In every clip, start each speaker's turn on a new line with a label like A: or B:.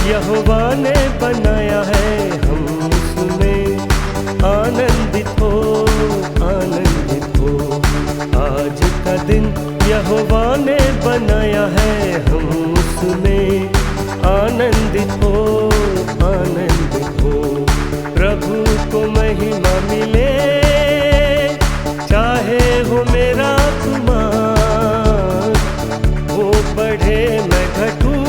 A: यहोवा ने बनाया है, हम उसमें आनंदित हो, आनंदित हो। आज का दिन यहोवा ने बनाया है, हम उसमें आनंदित हो, आनंदित हो। प्रभु को महिमा मिले, चाहे हो मेरा कुमार, वो बढ़े मैं घटूं,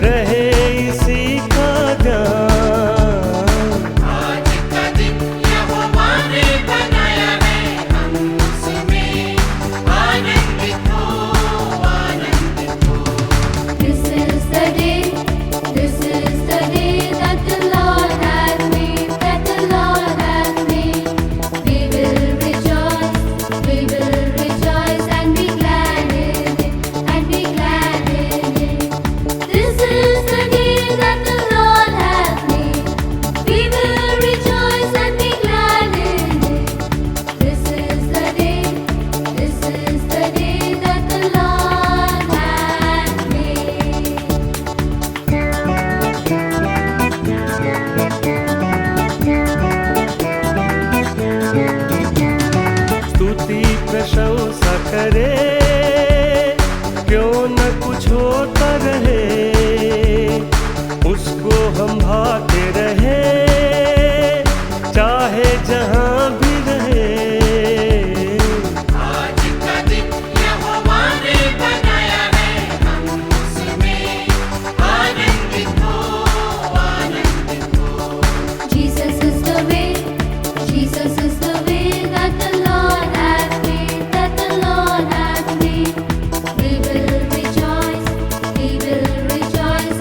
A: रहे इसी का ध्यान।
B: आज का दिन यहोवा ने बनाया है, हम उसमें आनंदित हो, आनंदित हो।
C: This is the day, this is the day that the Lord has made, that the Lord has made. We will rejoice and be glad in it, and be glad in it. This is the day that the Lord has made. We will rejoice and be glad in it. This is the day, this is the day that the Lord has made.
A: स्तुति प्रशंसा करे, क्यों न कुछ होता रहे, उसको हम भाते रहे, चाहे जहां भी रहे।
B: आज का दिन यहोवा ने बनाया है, हम उसमें आनंदित हो, आनंदित हो।
C: Jesus is the way, Jesus is the way that the Lord has made, that the Lord has made. We will rejoice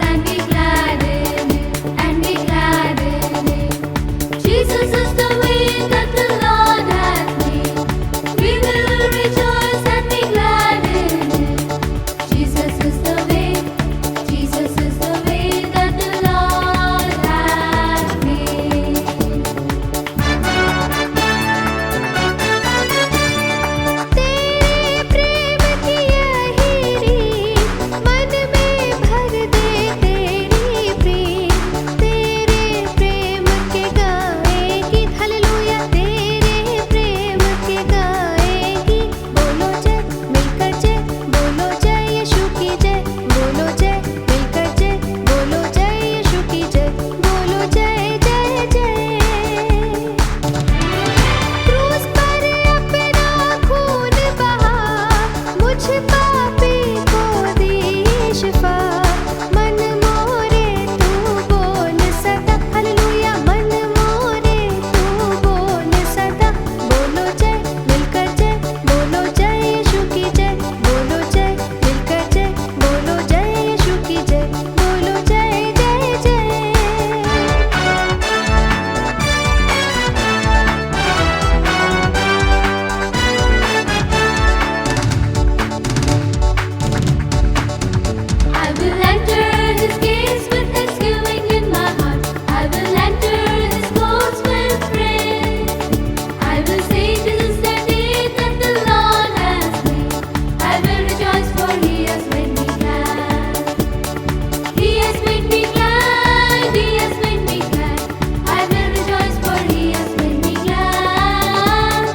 C: and be glad in it, and be glad in it. Jesus is the way that the Lord has made. We will rejoice and be glad in it. Jesus is the way, Jesus is the way that the Lord has made. तेरे प्रेम की यही रीत मन में भर दे, तेरी प्रेम, तेरे प्रेम के गाएगी हालेलुया, तेरे प्रेम के गाएगी। बोलो जय मिलकर जय, बोलो जय यीशु की जय, बोलो जय मिलकर जय, बोलो जय यीशु की जय, बोलो जय जय जय। क्रूस पर अपना खून बहा, मुझ पापी को दी शिफा। मन मोरे तू बोल सदा हालेलुया, मन मोरे तू बोल सदा। बोलो जय मिलकर जय, बोलो जय यीशु की जय, बोलो जय मिलकर जय, बोलो जय यीशु की जय, बोलो जय जय जय। I will enter his gates with thanksgiving in my heart. I will enter his courts with praise. I will say this is the day that the Lord has made. I will rejoice for he has made me glad. He has made me glad, he has made me glad. I will rejoice for he has made me glad.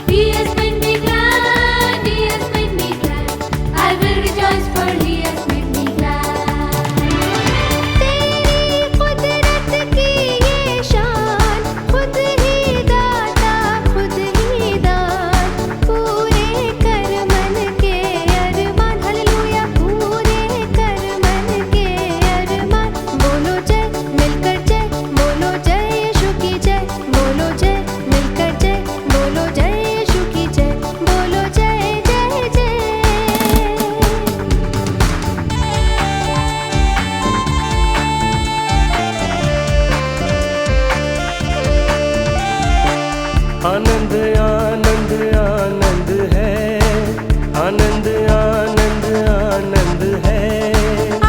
C: He has made me glad, he has made me glad. I will rejoice for he has made me glad. तेरी कुदरत की ये शान, खुद ही दाता खुद ही दान। पूरे कर मन के अरमान हालेलुया, पूरे कर मन के अरमान। बोलो जय मिलकर जय, बोलो जय यीशु की जय, बोलो जय मिलकर जय, बोलो जय यीशु की जय, बोलो जय जय जय।
A: आनंद आनंद आनंद है, आनंद आनंद आनंद है।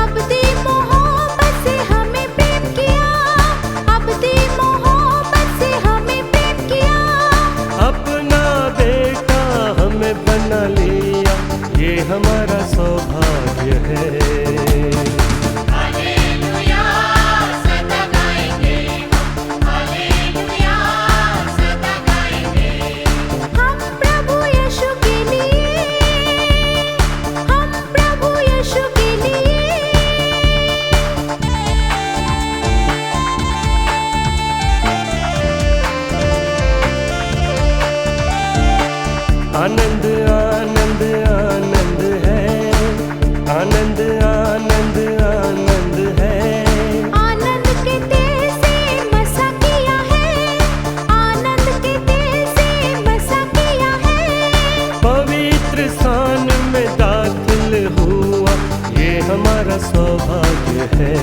C: अब्दी मोहब्बत से हमें प्रेम किया, अब्दी मोहब्बत से हमें प्रेम किया।
A: अपना बेटा हमें बना लिया, ये हमारा सौभाग्य है।
B: हालेलुया।
A: सौभाग्य है।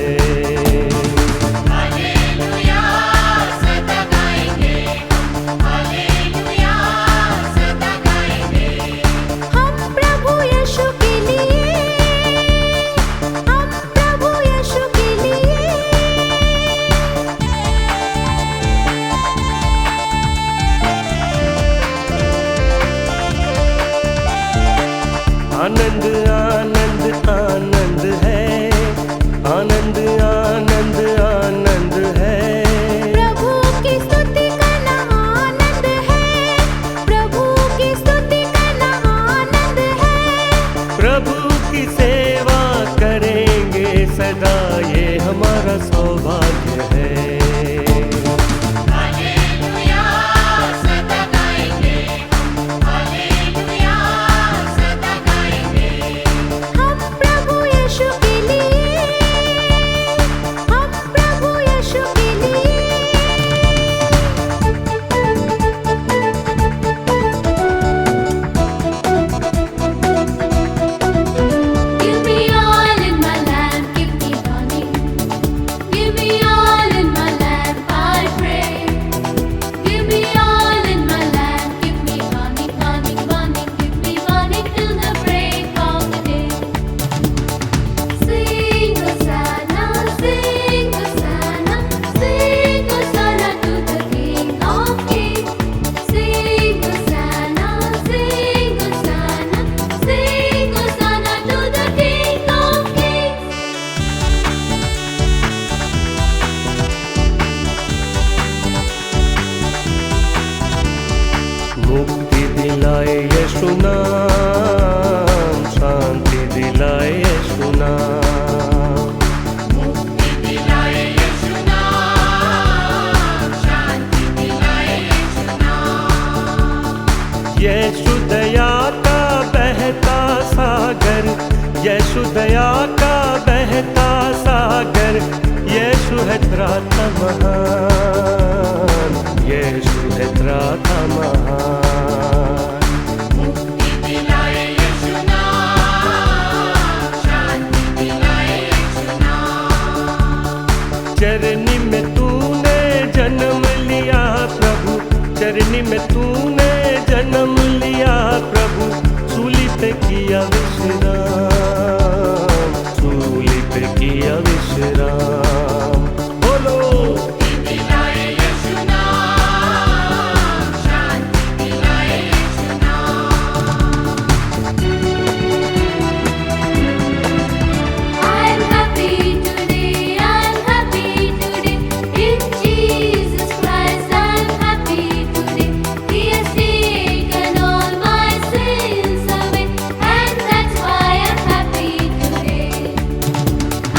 B: हालेलुया सदा गाएंगे हम, हालेलुया सदा गाएंगे।
C: हम प्रभु यीशु के लिए, हम प्रभु यीशु के लिए।
A: आनंद आनंद आनंद है, आनंद आनंद आनंद है।
C: प्रभु की स्तुति करना आनंद है, प्रभु की स्तुति करना आनंद है।
A: प्रभु की सेवा करेंगे सदा, ये हमारा सौभाग्य है।
B: हालेलुया सदा गाएंगे हम, हालेलुया सदा गाएंगे।
C: हम प्रभु यीशु के लिए, हम प्रभु यीशु के लिए। Give me all in my lamp, give me honey. Give me all in my lamp, I pray. Give me all in my lamp, give me honey, honey, honey. Give me honey till the break of the day. Sing Hosanna, sing Hosanna, sing Hosanna to the King of Kings. Sing Hosanna, sing Hosanna, sing Hosanna to the King of Kings.
A: मुक्ति दिलाए यीशु नाम, शांति दिलाए यीशु नाम।
B: मुक्ति दिलाए यीशु नाम, शांति दिलाए यीशु नाम।
A: यीशु दया का बहता सागर, यीशु दया का बहता सागर। यीशु है त्राता महान, यीशु है त्राता महान।
B: मुक्ति दिलाए यीशु नाम, शांति दिलाए यीशु नाम।
A: चरनी में तूने जन्म लिया प्रभु, चरनी में तूने जन्म लिया प्रभु। सूली पे किया विश्राम, सूली पे किया विश्राम। बोलो
B: मुक्ति दिलाए यीशु नाम, शांति दिलाए यीशु नाम।
C: I'm happy today, I'm happy today. In Jesus Christ I'm happy today. He has taken all my sins away, and that's why I'm happy today.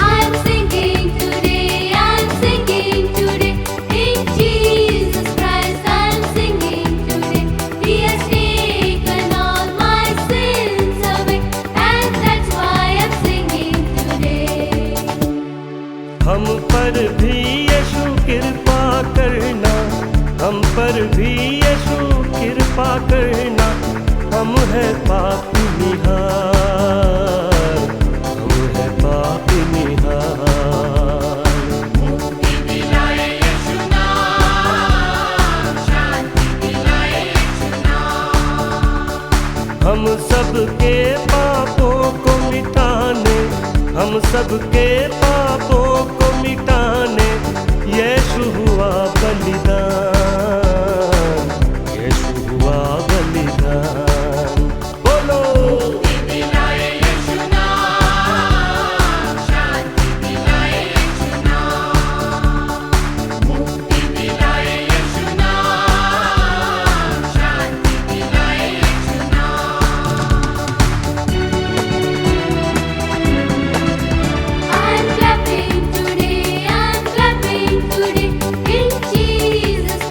C: I'm singing today, I'm singing today. In Jesus Christ I'm singing today. He has taken all my sins away, and that's why I'm singing today.
A: हम पर भी यीशु कृपा करना, हम पर भी यीशु कृपा करना। हम है पापी निहार, हम है पापी निहार।
B: मुक्ति दिलाए यीशु नाम, शांति दिलाए यीशु नाम।
A: हम सबके पापों को मिटाने, हम सबके पापों को मिटाने। यीशु हुआ बलिदान, यीशु हुआ बलिदान। बोलो
B: मुक्ति दिलाए यीशु नाम, शांति दिलाए यीशु नाम। मुक्ति दिलाए यीशु नाम, शांति दिलाए यीशु नाम।
C: I'm clapping today, I'm clapping today. In Jesus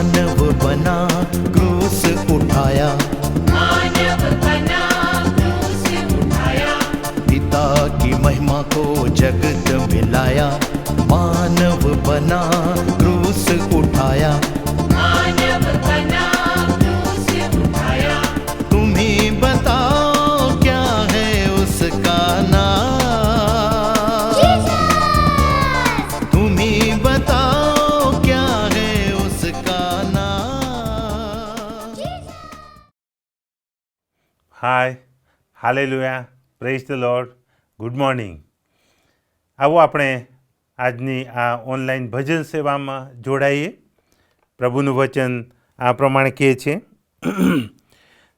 D: मानव बना क्रूस उठाया,
B: मानव बना क्रूस उठाया,
D: पिता की महिमा को जगत मिलाया। मानव बना क्रूस उठाया,
B: मानव बना क्रूस उठाया।
D: तुम्ही बताओ क्या है उसका नाम, तुम्ही बताओ क्या है उसका नाम।
E: Hi, hallelujah, praise the Lord, good morning. આવો આપણે આજની આ ઓનલાઈન ભજન સેવામાં જોડાઈએ. પ્રભુનું વચન આ પ્રમાણે કહે છે,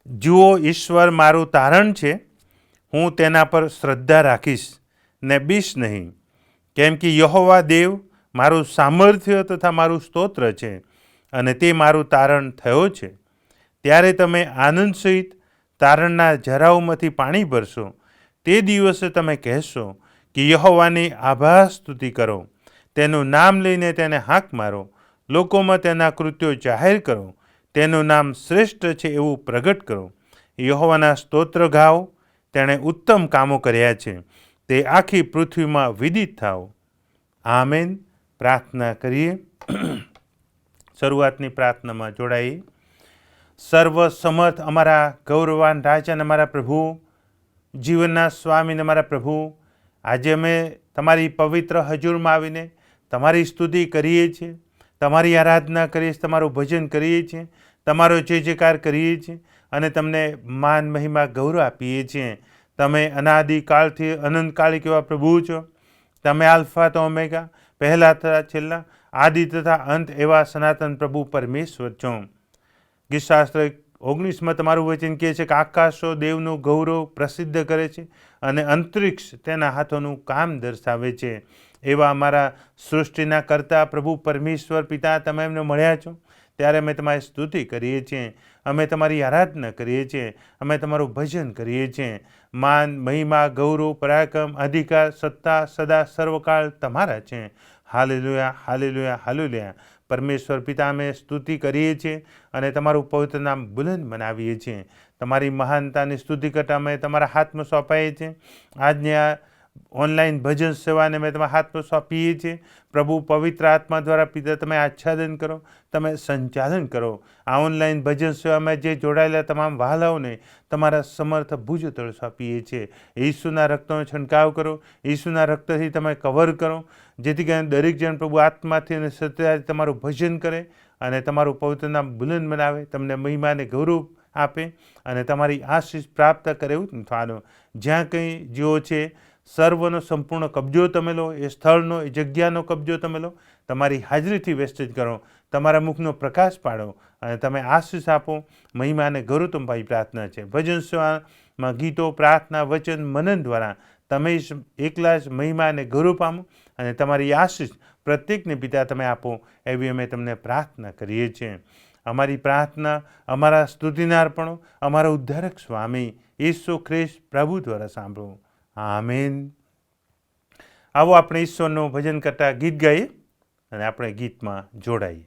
E: જુઓ ઈશ્વર મારું તારણ છે, હું તેના પર શ્રદ્ધા રાખીશ ને બીશ નહીં, કેમ કે યહોવા દેવ મારું સામર્થ્ય તથા મારું સ્તોત્ર છે અને તે મારું તારણ થયો છે. ત્યારે તમે આનંદ સહિત તારણના જરાઓમાંથી પાણી ભરશો. તે દિવસે તમે કહેશો કે યહોવાની આભાર સ્તુતિ કરો, તેનું નામ લઈને તેને હાંક મારો, લોકોમાં તેના કૃત્યો જાહેર કરો, તેનું નામ શ્રેષ્ઠ છે એવું પ્રગટ કરો. યહોવાના સ્તોત્ર ગાઓ, તેણે ઉત્તમ કામો કર્યા છે, તે આખી પૃથ્વીમાં વિદિત થાઓ. આમેન. પ્રાર્થના કરીએ. શરૂઆતની પ્રાર્થનામાં જોડાઈએ. સર્વ સમર્થ અમારા ગૌરવાન રાજા અને અમારા પ્રભુ, જીવનના સ્વામીને અમારા પ્રભુ, આજે અમે તમારી પવિત્ર હજુરમાં આવીને તમારી સ્તુતિ કરીએ છીએ, તમારી આરાધના કરીએ છીએ, તમારું ભજન કરીએ છીએ, તમારો જય જયકાર કરીએ છીએ અને તમને માન મહિમા ગૌરવ આપીએ છીએ. તમે અનાદિકાળથી અનંતકાળી કેવા પ્રભુ છો. તમે આલ્ફા તો ઓમેગા, પહેલા તથા છેલ્લા, આદિ તથા અંત એવા સનાતન પ્રભુ પરમેશ્વર છો. ગીતશાસ્ત્ર 19માં તમારું વચન કહે છે કે આકાશો દેવનું ગૌરવ પ્રસિદ્ધ કરે છે અને અંતરિક્ષ તેના હાથોનું કામ દર્શાવે છે. એવા અમારા સૃષ્ટિના કરતા પ્રભુ પરમેશ્વર પિતા, તમે એમને મળ્યા છો ત્યારે અમે તમારી સ્તુતિ કરીએ છીએ, અમે તમારી આરાધના કરીએ છીએ, અમે તમારું ભજન કરીએ છીએ. માન મહિમા ગૌરવ પરાક્રમ અધિકાર સત્તા સદા સર્વકાળ તમારા છે. Hallelujah, hallelujah, hallelujah. પરમેશ્વર પિતા, અમે સ્તુતિ કરીએ છીએ અને તમારું પવિત્ર નામ બુલંદ બનાવીએ છીએ. તમારી મહાનતાની સ્તુતિ કરતા અમે તમારા હાથમાં સોંપાઈએ છીએ. આજની આ ઓનલાઈન ભજન સેવાને અમે તમારા હાથમાં સોંપીએ છીએ. પ્રભુ પવિત્ર આત્મા દ્વારા પિતા તમે આચ્છાદન કરો, તમે સંચાલન કરો. આ ઓનલાઈન ભજન સેવામાં જે જોડાયેલા તમામ વહાલાઓને તમારા સમર્થ ભુજ તળ સોંપીએ છીએ. ઈસુના રક્તનો છંટકાવ કરો, ઈસુના રક્તથી તમે કવર કરો, જેથી કરીને દરેક જણ પ્રભુ આત્માથી અને સત્યથી તમારું ભજન કરે અને તમારું પવિત્ર નામ બુલંદ બનાવે, તમને મહિમા અને ગૌરવ આપે અને તમારી આશીષ પ્રાપ્ત કરે એવું થવાનું. જ્યાં કંઈ જેઓ છે સર્વનો સંપૂર્ણ કબજો તમે લો, એ સ્થળનો એ જગ્યાનો કબજો તમે લો, તમારી હાજરીથી વેસ્ટેજ કરો, તમારા મુખનો પ્રકાશ પાડો અને તમે આશીષ આપો. મહિમા અને ગૌરવ તમારી પ્રાર્થના છે. ભજન સેવામાં ગીતો, પ્રાર્થના, વચન, મનન દ્વારા તમે એકલા જ મહિમા અને ગૌરવ પામો અને તમારી આશીષ પ્રત્યેકને પિતા તમે આપો, એવી અમે તમને પ્રાર્થના કરીએ છીએ. અમારી પ્રાર્થના, અમારા સ્તુતિના અર્પણો અમારા ઉદ્ધારક સ્વામી ઈસુ ખ્રિસ્ત પ્રભુ દ્વારા સાંભળો. આમેન. આવો આપણે ઈશ્વરનું ભજન કરતા ગીત ગાઈએ અને આપણે ગીતમાં જોડાઈએ.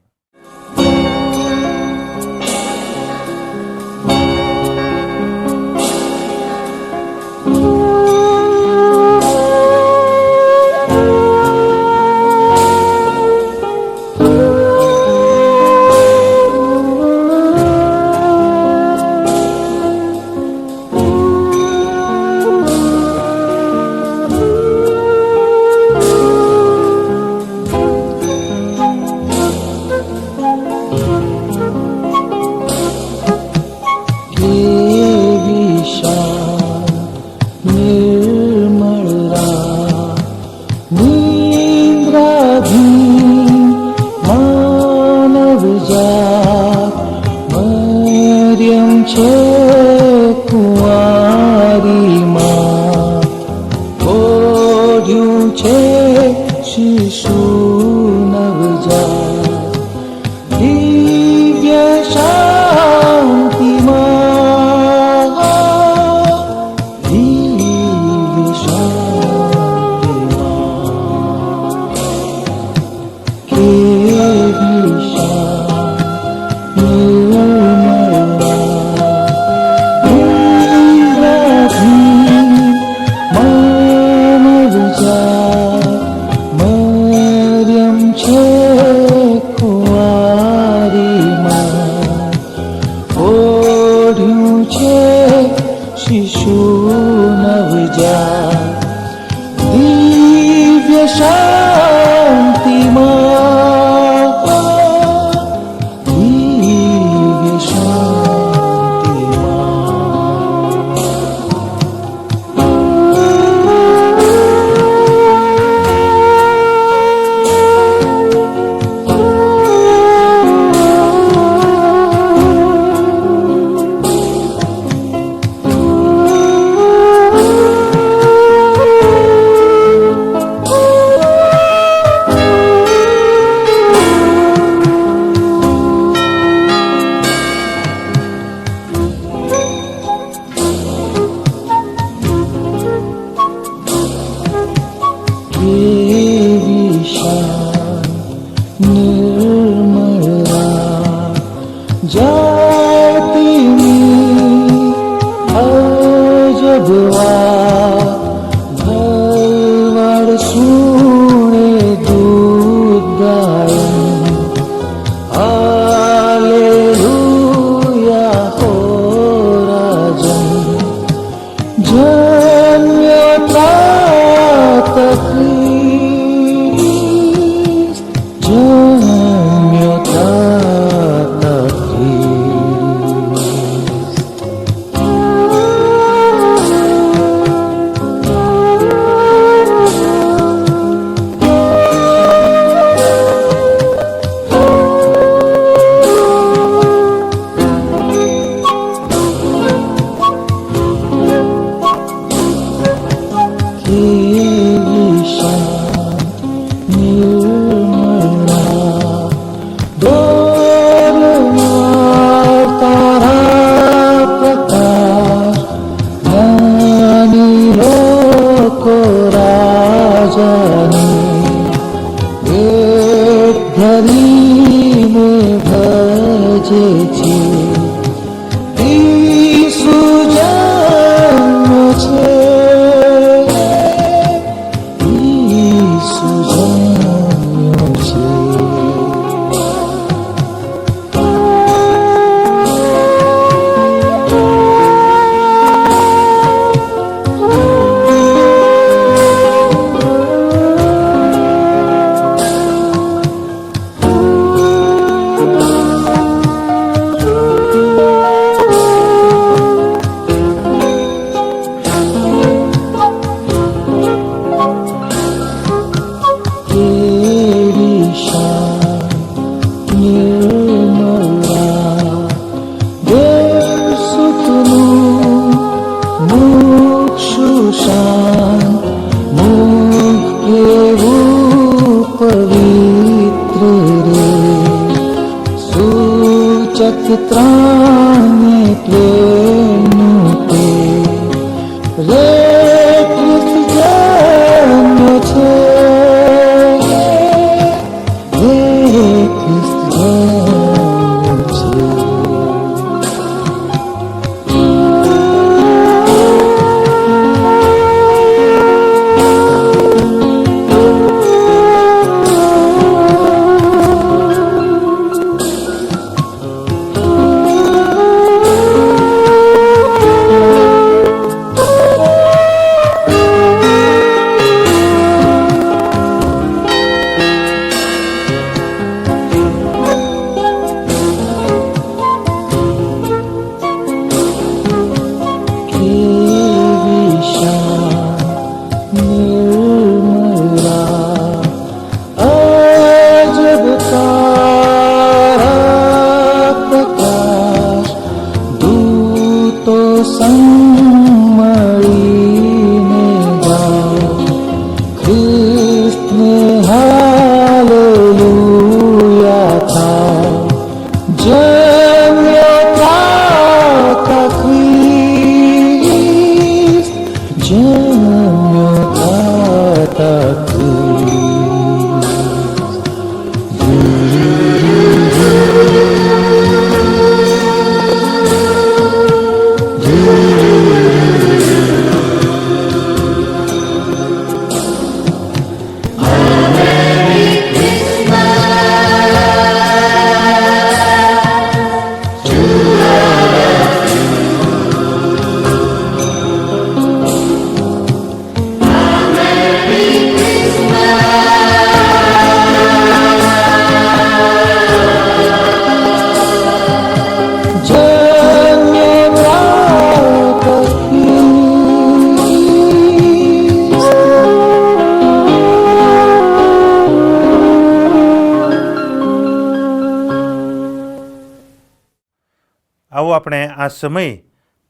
E: આવો આપણે આ સમય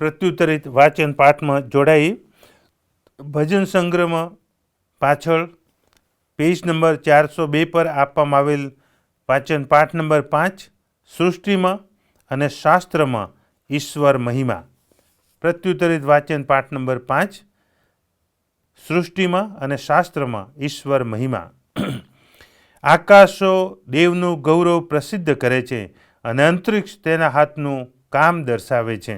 E: પ્રત્યુત્તરિત વાચન પાઠમાં જોડાઈ. ભજન સંગ્રહમાં પાછળ પેજ નંબર 402 પર આપવામાં આવેલ વાચન પાઠ નંબર 5, સૃષ્ટિમાં અને શાસ્ત્રમાં ઈશ્વર મહિમા. પ્રત્યુત્તરિત વાચન પાઠ નંબર 5, સૃષ્ટિમાં અને શાસ્ત્રમાં ઈશ્વર મહિમા. આકાશો દેવનું ગૌરવ પ્રસિદ્ધ કરે છે અને અંતરિક્ષ તેના હાથનું કામ દર્શાવે છે.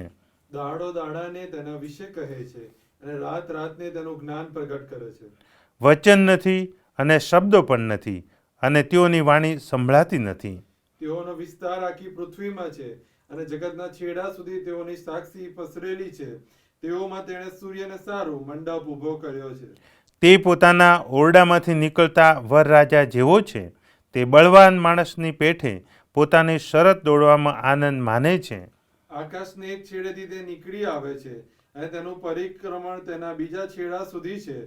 F: દાડો દાડાને તેના વિશે કહે છે અને રાત રાતને તેનું જ્ઞાન પ્રગટ કરે છે.
E: વચન નથી અને શબ્દો પણ નથી અને તેઓની વાણી સંભળાતી નથી.
F: તેઓનો વિસ્તાર આખી પૃથ્વીમાં છે અને જગતના છેડા સુધી તેઓની સાક્ષી પસરેલી છે. તેઓમાં તેણે સૂર્યને સારું મંડપ ઊભો કર્યો છે.
E: તે પોતાના ઓરડામાંથી નીકળતા વરરાજા જેવો છે. તે બળવાન માણસની પેઠે પોતાની શરત દોડવામાં આનંદ માને છે.
F: આકાશને એક છેડેથી તે નીકળી આવે છે અને તેનું પરિક્રમણ તેના બીજા છેડા સુધી છે.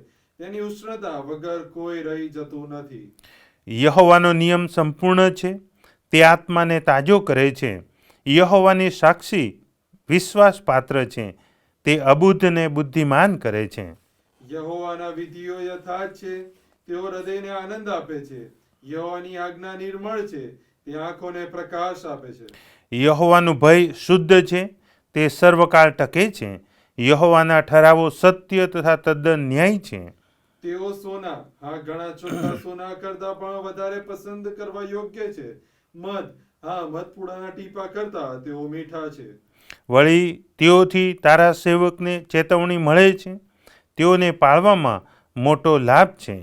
F: તેની ઉષ્ણતા વગર કોઈ રહી જતું નથી.
E: યહોવાનો નિયમ સંપૂર્ણ છે, તે આત્માને તાજો કરે છે. યહોવાની સાક્ષી વિશ્વાસપાત્ર છે, તે અબુદ્ધને બુદ્ધિમાન કરે છે.
F: યહોવાના વિધિઓ યથાર્થ છે, તેઓ હૃદયને આનંદ આપે છે. યહોવાની આજ્ઞા નિર્મળ છે, તે આંખોને પ્રકાશ આપે છે.
E: યહોવાનું ભય શુદ્ધ છે, તે સર્વકાળ ટકે છે. યહોવાના ઠરાવો સત્ય તથા તદ્દન ન્યાય છે.
F: તેઓ સોના, હા ઘણા ચોખ્ખા સોના કરતા પણ વધારે પસંદ કરવા યોગ્ય છે. મધ, હા મધપૂડાના ટીપા કરતા તેઓ મીઠા છે.
E: વળી તેઓથી તારા સેવકને ચેતવણી મળે છે, તેઓને પાળવામાં મોટો લાભ છે.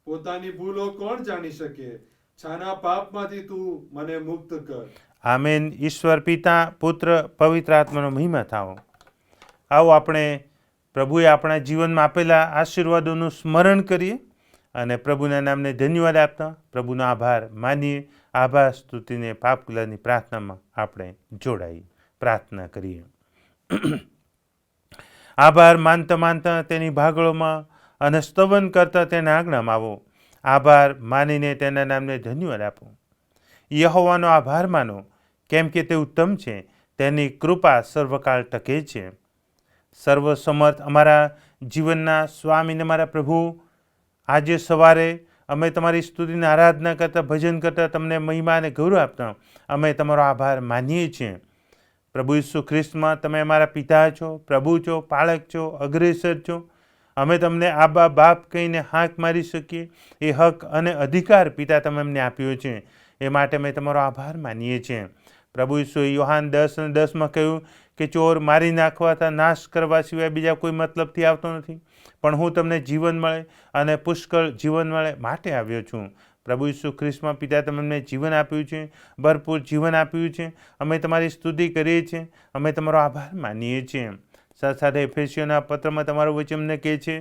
F: પોતાની ભૂલો કોણ જાણી શકે? છાના પાપમાંથી તું મને મુક્ત કર.
E: આમેન. ઈશ્વર પિતા, પુત્ર, પવિત્ર આત્માનો મહિમા થાઓ. આવો આપણે પ્રભુએ આપણા જીવનમાં આપેલા આશીર્વાદોનું સ્મરણ કરીએ અને પ્રભુના નામને ધન્યવાદ આપતા પ્રભુનો આભાર માનીએ. આભાર સ્તુતિને પાપકલાની પ્રાર્થનામાં આપણે જોડાઈ પ્રાર્થના કરીએ. આભાર માનતા માનતા તેની ભાગળોમાં અને સ્તવન કરતા તેના આજ્ઞામાં આવો. આભાર માનીને તેના નામને ધન્યવાદ આપો. યહોવાનો આભાર માનો, કેમ કે તે ઉત્તમ છે, તેની કૃપા સર્વકાળ ટકે છે. સર્વસમર્થ અમારા જીવનના સ્વામીને અમારા પ્રભુ, આજે સવારે અમે તમારી સ્તુતિની આરાધના કરતા, ભજન કરતા, તમને મહિમા અને ગૌરવ આપતા અમે તમારો આભાર માનીએ છીએ. પ્રભુ ઈસુ ખ્રિસ્તમાં તમે અમારા પિતા છો, પ્રભુ છો, પાળક છો, અગ્રેસર છો. અમે તમને આબા બાપ કહીને હાંક મારી શકીએ એ હક અને અધિકાર પિતા તમે અમને આપ્યો છે. એ માટે અમે તમારો આભાર માનીએ છીએ. પ્રભુ ઈસુએ યોહાન 10:10 કહ્યું કે ચોર મારી નાખવા તથા નાશ કરવા સિવાય બીજા કોઈ મતલબથી આવતો નથી, પણ હું તમને જીવન મળે અને પુષ્કળ જીવન મળે માટે આવ્યો છું. પ્રભુ ઈસુ ખ્રિસ્તમાં પિતા તમે અમને જીવન આપ્યું છે, ભરપૂર જીવન આપ્યું છે. અમે તમારી સ્તુતિ કરીએ છીએ, અમે તમારો આભાર માનીએ છીએ. સાથે સાથે એફેસીઓના પત્રમાં તમારું વચન અમને કહે છે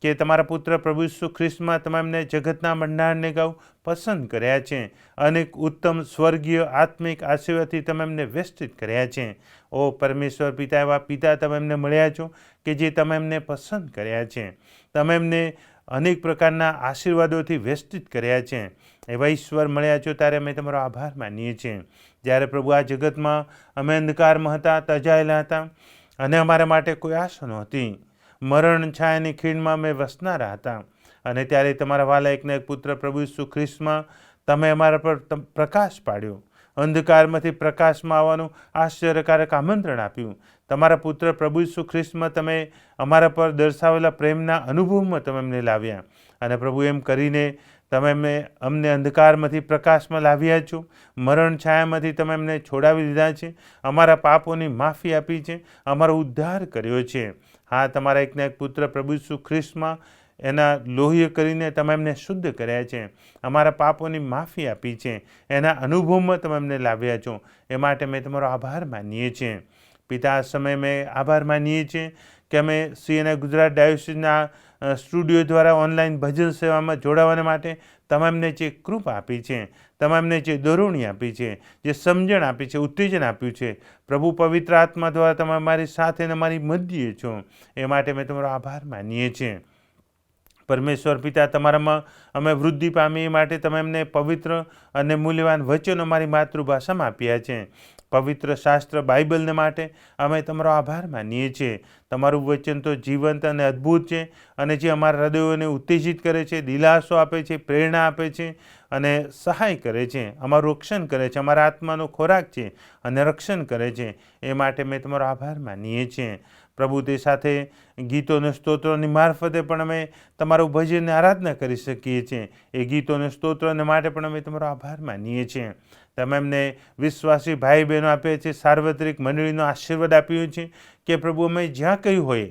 E: કે તમારા પુત્ર પ્રભુ ઈસુ ખ્રિસ્તમાં તમે એમને જગતના ભંડારને ગાઉ પસંદ કર્યા છે. અનેક ઉત્તમ સ્વર્ગીય આત્મિક આશીર્વાદથી તમે એમને વેષ્ટિત કર્યા છે. ઓ પરમેશ્વર પિતા, એવા પિતા તમે એમને મળ્યા છો કે જે તમે એમને પસંદ કર્યા છે. તમે એમને અનેક પ્રકારના આશીર્વાદોથી વેષ્ટિત કર્યા છે. એવા ઈશ્વર મળ્યા છો ત્યારે અમે તમારો આભાર માનીએ છીએ. જ્યારે પ્રભુ આ જગતમાં અમે અંધકારમાં હતા, તજાયેલા હતા અને અમારા માટે કોઈ આશા નહોતી, મરણ છાયાની ખીણમાં અમે વસનારા હતા, અને ત્યારે તમારા વાલા એકના એક પુત્ર પ્રભુ ઈસુ ખ્રિસ્તમાં તમે અમારા પર પ્રકાશ પાડ્યો. અંધકારમાંથી પ્રકાશમાં આવવાનું આશ્ચર્યકારક આમંત્રણ આપ્યું. તમારા પુત્ર પ્રભુ ઈસુ ખ્રિસ્તમાં તમે અમારા પર દર્શાવેલા પ્રેમના અનુભવમાં તમે અમને લાવ્યા, અને પ્રભુ એમ કરીને તમે અમને અંધકારમાંથી પ્રકાશમાં લાવ્યા છો. મરણ છાયામાંથી તમે અમને છોડાવી દીધા છે, અમારા પાપોની માફી આપી છે, અમારો ઉદ્ધાર કર્યો છે. હા, તમારા એકના એક પુત્ર પ્રભુ ઈસુ ખ્રિસ્તમાં એના લોહી કરીને તમે એમને શુદ્ધ કર્યા છે, અમારા પાપોની માફી આપી છે, એના અનુભવમાં તમે અમને લાવ્યા છો. એ માટે અમે તમારો આભાર માનીએ છીએ. પિતા, આ સમયે મેં આભાર માનીએ છીએ કે અમે સીએનઆઈ ગુજરાત ડાયોસિસના સ્ટુડિયો દ્વારા ઓનલાઈન ભજન સેવામાં જોડાવા માટે તમે અમને જે કૃપા આપી છે, તમે અમને જે દોરવણી આપી છે, જે સમજણ આપી છે, ઉત્તેજન આપ્યું છે, પ્રભુ પવિત્ર આત્મા દ્વારા તમે અમારી સાથે અને અમારી મધ્યે છો. એ માટે અમે તમારો આભાર માનીએ છીએ. પરમેશ્વર પિતા, તમારામાં અમે વૃદ્ધિ પામીએ માટે તમે અમને પવિત્ર અને મૂલ્યવાન વચનો અમારી માતૃભાષામાં આપ્યા છે. પવિત્ર શાસ્ત્ર બાઇબલને માટે અમે તમારો આભાર માનીએ છીએ. તમારું વચન તો જીવંત અને અદ્ભુત છે અને જે અમારા હૃદયોને ઉત્તેજિત કરે છે, દિલાસો આપે છે, પ્રેરણા આપે છે અને સહાય કરે છે, અમારું રક્ષણ કરે છે, અમારા આત્માનો ખોરાક છે અને રક્ષણ કરે છે. એ માટે મેં તમારો આભાર માનીએ છીએ. પ્રભુ, તે સાથે ગીતો અને સ્તોત્રોની મારફતે પણ અમે તમારું ભજન આરાધના કરી શકીએ છીએ. એ ગીતો અને સ્તોત્રોને માટે પણ અમે તમારો આભાર માનીએ છીએ. તમે અમને વિશ્વાસી ભાઈ બહેનો આપ્યા છે, સાર્વત્રિક મંડળીનો આશીર્વાદ આપ્યો છે કે પ્રભુ, અમે જ્યાં કહ્યું હોય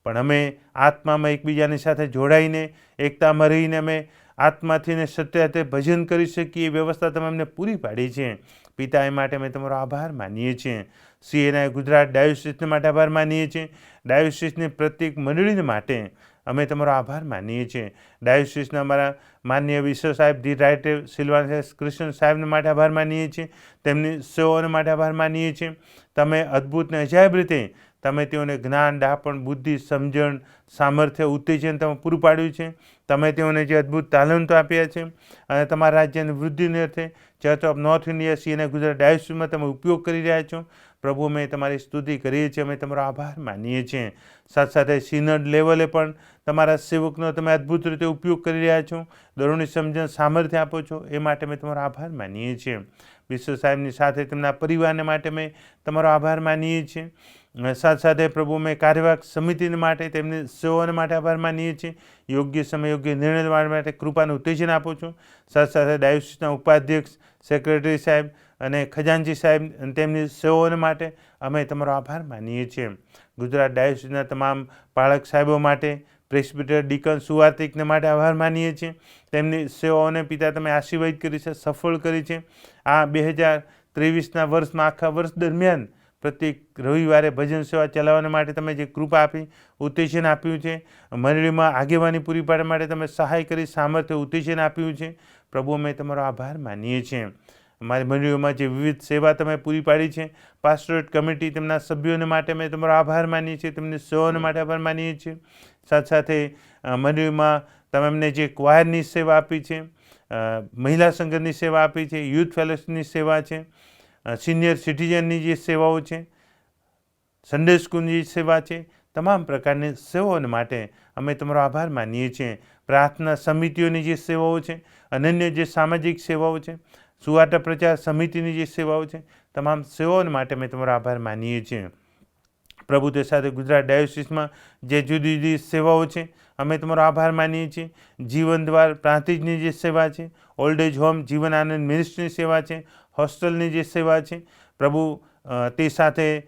E: પણ અમે આત્મામાં એકબીજાની સાથે જોડાઈને એકતામાં રહીને અમે આત્માથી ને સત્યતે ભજન કરી શકીએ એ વ્યવસ્થા તમે અમને પૂરી પાડી છે. પિતા, એ માટે અમે તમારો આભાર માનીએ છીએ. CNI ગુજરાત ડાયોસિસને માટે આભાર માનીએ છીએ. ડાયોસિસની પ્રત્યેક મંડળીને માટે અમે તમારો આભાર માનીએ છીએ. ડાયોસિસના અમારા માનનીય વિશ્વ સાહેબ ધી રાઇટર સિલ્વાન કૃષ્ણ સાહેબને માટે આભાર માનીએ છીએ. તેમની સેવાઓને માટે આભાર માનીએ છીએ. તમે અદ્ભુત ને અજાયબ રીતે તમે તેઓને જ્ઞાન, ડાપણ, બુદ્ધિ, સમજણ, સામર્થ્ય, ઉત્તેજન તમે પૂરું પાડ્યું છે. તમે તેઓને જે અદ્ભુત તાલંતો આપ્યા છે અને તમારા રાજ્યની વૃદ્ધિને અર્થે Church of North India CNI Gujarat ડાયોસિસમાં તમે ઉપયોગ કરી રહ્યા છો. પ્રભુ, અમે તમારી સ્તુતિ કરીએ છીએ, અમે તમારો આભાર માનીએ છીએ. સાથે સાથે સિનડ લેવલે પણ તમારા સેવકનો તમે અદ્ભુત રીતે ઉપયોગ કરી રહ્યા છો, દરોની સમજણ, સામર્થ્ય આપો છો. એ માટે અમે તમારો આભાર માનીએ છીએ. વિશ્વ સાહેબની સાથે તેમના પરિવારને માટે અમે તમારો આભાર માનીએ છીએ. સાથે સાથે પ્રભુ, મેં કાર્યવાહક સમિતિને માટે તેમની સેવાઓને માટે આભાર માનીએ છીએ. યોગ્ય સમય યોગ્ય નિર્ણય લેવા માટે કૃપાનું ઉત્તેજન આપો છો. સાથે સાથે ડાયોસિસના ઉપાધ્યક્ષ, સેક્રેટરી સાહેબ અને ખજાનચી સાહેબ અને તેમની સેવાઓને માટે અમે તમારો આભાર માનીએ છીએ. ગુજરાત ડાયોસિસના તમામ પાળક સાહેબો માટે, પ્રેસ્બિટર, ડીકન, સુવાર્તિકને માટે આભાર માનીએ છીએ. તેમની સેવાઓને પિતા તમે આશીર્વાદ કરી છે, સફળ કરી છે. આ 2023ના વર્ષમાં આખા વર્ષ દરમિયાન પ્રત્યેક રવિવારે ભજન સેવા ચલાવવા માટે તમે જે કૃપા આપી, ઉત્તેજન આપ્યું છે, મંડળીમાં આગેવાની પૂરી પાડવા માટે તમે સહાય કરી, સામર્થ્ય, ઉત્તેજન આપ્યું છે. પ્રભુ, અમે તમારો આભાર માનીએ છીએ. અમારી મંડળીઓમાં જે વિવિધ સેવા તમે પૂરી પાડી છે, પાસ્ટોરેટ કમિટી, તેમના સભ્યોને માટે અમે તમારો આભાર માનીએ છીએ, તેમની સેવાઓને માટે આભાર માનીએ છીએ. સાથે સાથે મંડળીમાં તમે અમને જે ક્વાયરની સેવા આપી છે, મહિલા સંઘની સેવા આપી છે, યુથ ફેલોશિપની સેવા છે, સિનિયર સિટીઝનની જે સેવાઓ છે, સન્ડે સ્કૂલની જે સેવા છે, તમામ પ્રકારની સેવાઓને માટે અમે તમારો આભાર માનીએ છીએ. પ્રાર્થના સમિતિઓની જે સેવાઓ છે, અનન્ય જે સામાજિક સેવાઓ છે, સુવાર્તા પ્રચાર સમિતિની જે સેવાઓ છે, તમામ સેવાઓને માટે અમે તમારો આભાર માનીએ છીએ. પ્રભુ, તે સાથે ગુજરાત ડાયોસિસમાં જે જુદી જુદી સેવાઓ છે, અમે તમારો આભાર માનીએ છીએ. જીવન દ્વાર પ્રાંતિજની જે સેવા છે, ઓલ્ડ એજ હોમ, જીવન આનંદ મિનિસ્ટ્રીની સેવા છે, હોસ્ટેલની જે સેવા છે, પ્રભુ, તે સાથે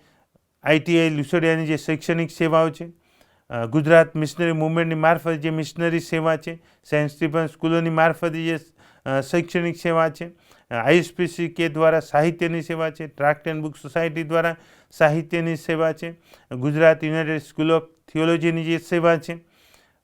E: ITI લુસડિયાની જે શૈક્ષણિક સેવાઓ છે, ગુજરાત મિશનરી મુવમેન્ટની મારફતે જે મિશનરી સેવા છે, સેન્ટ સ્ટીફન સ્કૂલોની મારફતે જે શૈક્ષણિક સેવા છે, ISPCK દ્વારા સાહિત્યની સેવા છે, ટ્રાક્ટ એન્ડ બુક સોસાયટી દ્વારા સાહિત્યની સેવા છે, ગુજરાત યુનાઇટેડ સ્કૂલ ઓફ થિયોલોજીની જે સેવા છે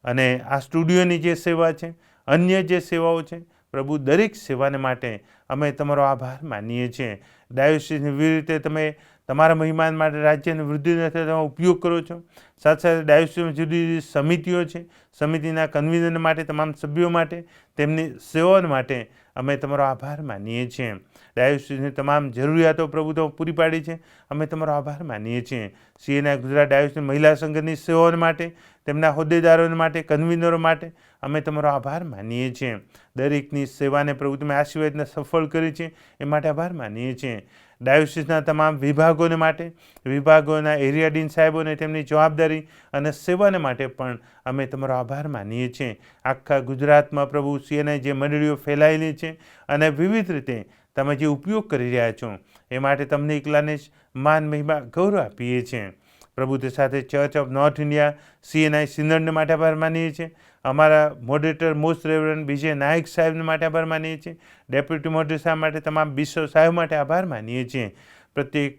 E: અને આ સ્ટુડિયોની જે સેવા છે, અન્ય જે સેવાઓ છે, પ્રભુ, દરેક સેવાને માટે અમે તમારો આભાર માનીએ છીએ. ડાયોસિસની વિવિધ રીતે તમે તમારા મહેમાન માટે રાજ્યની વૃદ્ધિને તમે ઉપયોગ કરો છો. સાથે સાથે ડાયોસિસમાં જુદી જુદી સમિતિઓ છે, સમિતિના કન્વીનર માટે, તમામ સભ્યો માટે, તેમની સેવાઓ માટે અમે તમારો આભાર માનીએ છીએ. ડાયોસિસની તમામ જરૂરિયાતો પ્રભુ તમે પૂરી પાડી છે, અમે તમારો આભાર માનીએ છીએ. CNI ગુજરાત ડાયોસિસની મહિલા સંઘની સેવાઓ માટે, તેમના હોદ્દેદારો માટે, કન્વીનરો માટે અમે તમારો આભાર માનીએ છીએ. દરેકની સેવાને પ્રભુ તમે આશીર્વાદને સફળ કરી છે, એ માટે આભાર માનીએ છીએ. ડાયોસિસના તમામ વિભાગોને માટે, વિભાગોના એરિયા ડીન સાહેબોને તેમની જવાબદારી અને સેવાને માટે પણ અમે તમારો આભાર માનીએ છીએ. આખા ગુજરાતમાં પ્રભુ CNI જે મંડળીઓ ફેલાયેલી છે અને વિવિધ રીતે તમે જે ઉપયોગ કરી રહ્યા છો, એ માટે તમને એકલાને જ માન, મહિમા, ગૌરવ આપીએ છીએ. પ્રભુ, તે સાથે church of North India CNI સિનડને માટે આભાર માનીએ છીએ. અમારા મોડરેટર મોસ્ટ રેવરન્ડ વિજય નાયક સાહેબને માટે આભાર માનીએ છીએ. ડેપ્યુટી મોડરેટર સાહેબ માટે, તમામ બિશપ સાહેબ માટે આભાર માનીએ છીએ. પ્રત્યેક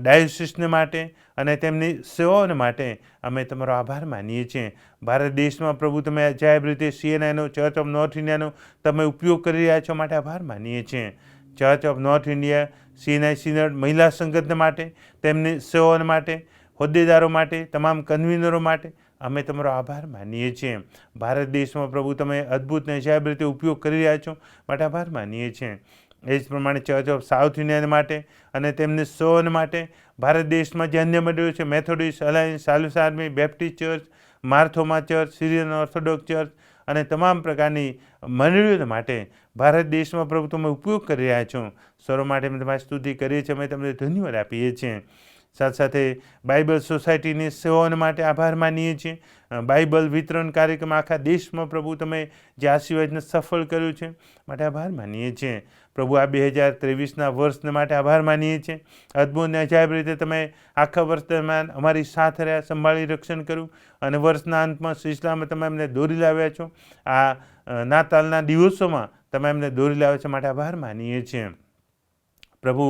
E: ડાયોસિસને માટે અને તેમની સેવાઓને માટે અમે તમારો આભાર માનીએ છીએ. ભારત દેશમાં પ્રભુ તમે અજાયબ રીતે CNIનો, ચર્ચ ઓફ નોર્થ ઇન્ડિયાનો તમે ઉપયોગ કરી રહ્યા છો માટે આભાર માનીએ છીએ. Church of North India CNI સિનડ મહિલા સંગઠન માટે, તેમની સેવાઓ માટે, હોદ્દેદારો માટે, તમામ કન્વીનરો માટે અમે તમારો આભાર માનીએ છીએ. ભારત દેશમાં પ્રભુ તમે અદ્ભુત અને અજાયબ રીતે ઉપયોગ કરી રહ્યા છો માટે આભાર માનીએ છીએ. એ જ પ્રમાણે ચર્ચ ઓફ સાઉથ યુનિયન માટે અને તેમની સૌને માટે, ભારત દેશમાં જે અન્ય મંડળીઓ છે, મેથોડિસ્ટ અલાયન્સ, સાલુસ Army, Baptist Church, Marthoma Church, Syrian Orthodox Church અને તમામ પ્રકારની મંડળીઓ માટે ભારત દેશમાં પ્રભુ તમે ઉપયોગ કરી રહ્યા છો. સર્વ માટે અમે તમારી સ્તુતિ કરીએ છીએ, અમે તમને ધન્યવાદ આપીએ છીએ. સાથે સાથે બાઇબલ સોસાયટીની સેવાઓને માટે આભાર માનીએ છીએ. બાઇબલ વિતરણ કાર્યક્રમ આખા દેશમાં પ્રભુ તમે જે આશીર્વાદને સફળ કર્યું છે માટે આભાર માનીએ છીએ. પ્રભુ આ 2023ના વર્ષને માટે આભાર માનીએ છીએ. અદ્ભુત અને અજાયબ રીતે તમે આખા વર્ષ દરમિયાન અમારી સાથે રહ્યા, સંભાળી રક્ષણ કર્યું અને વર્ષના અંતમાં સિલસિલામાં તમે અમને દોરી લાવ્યા છો. આ નાતાલના દિવસોમાં તમે અમને દોરી લાવ્યા છો માટે આભાર માનીએ છીએ. પ્રભુ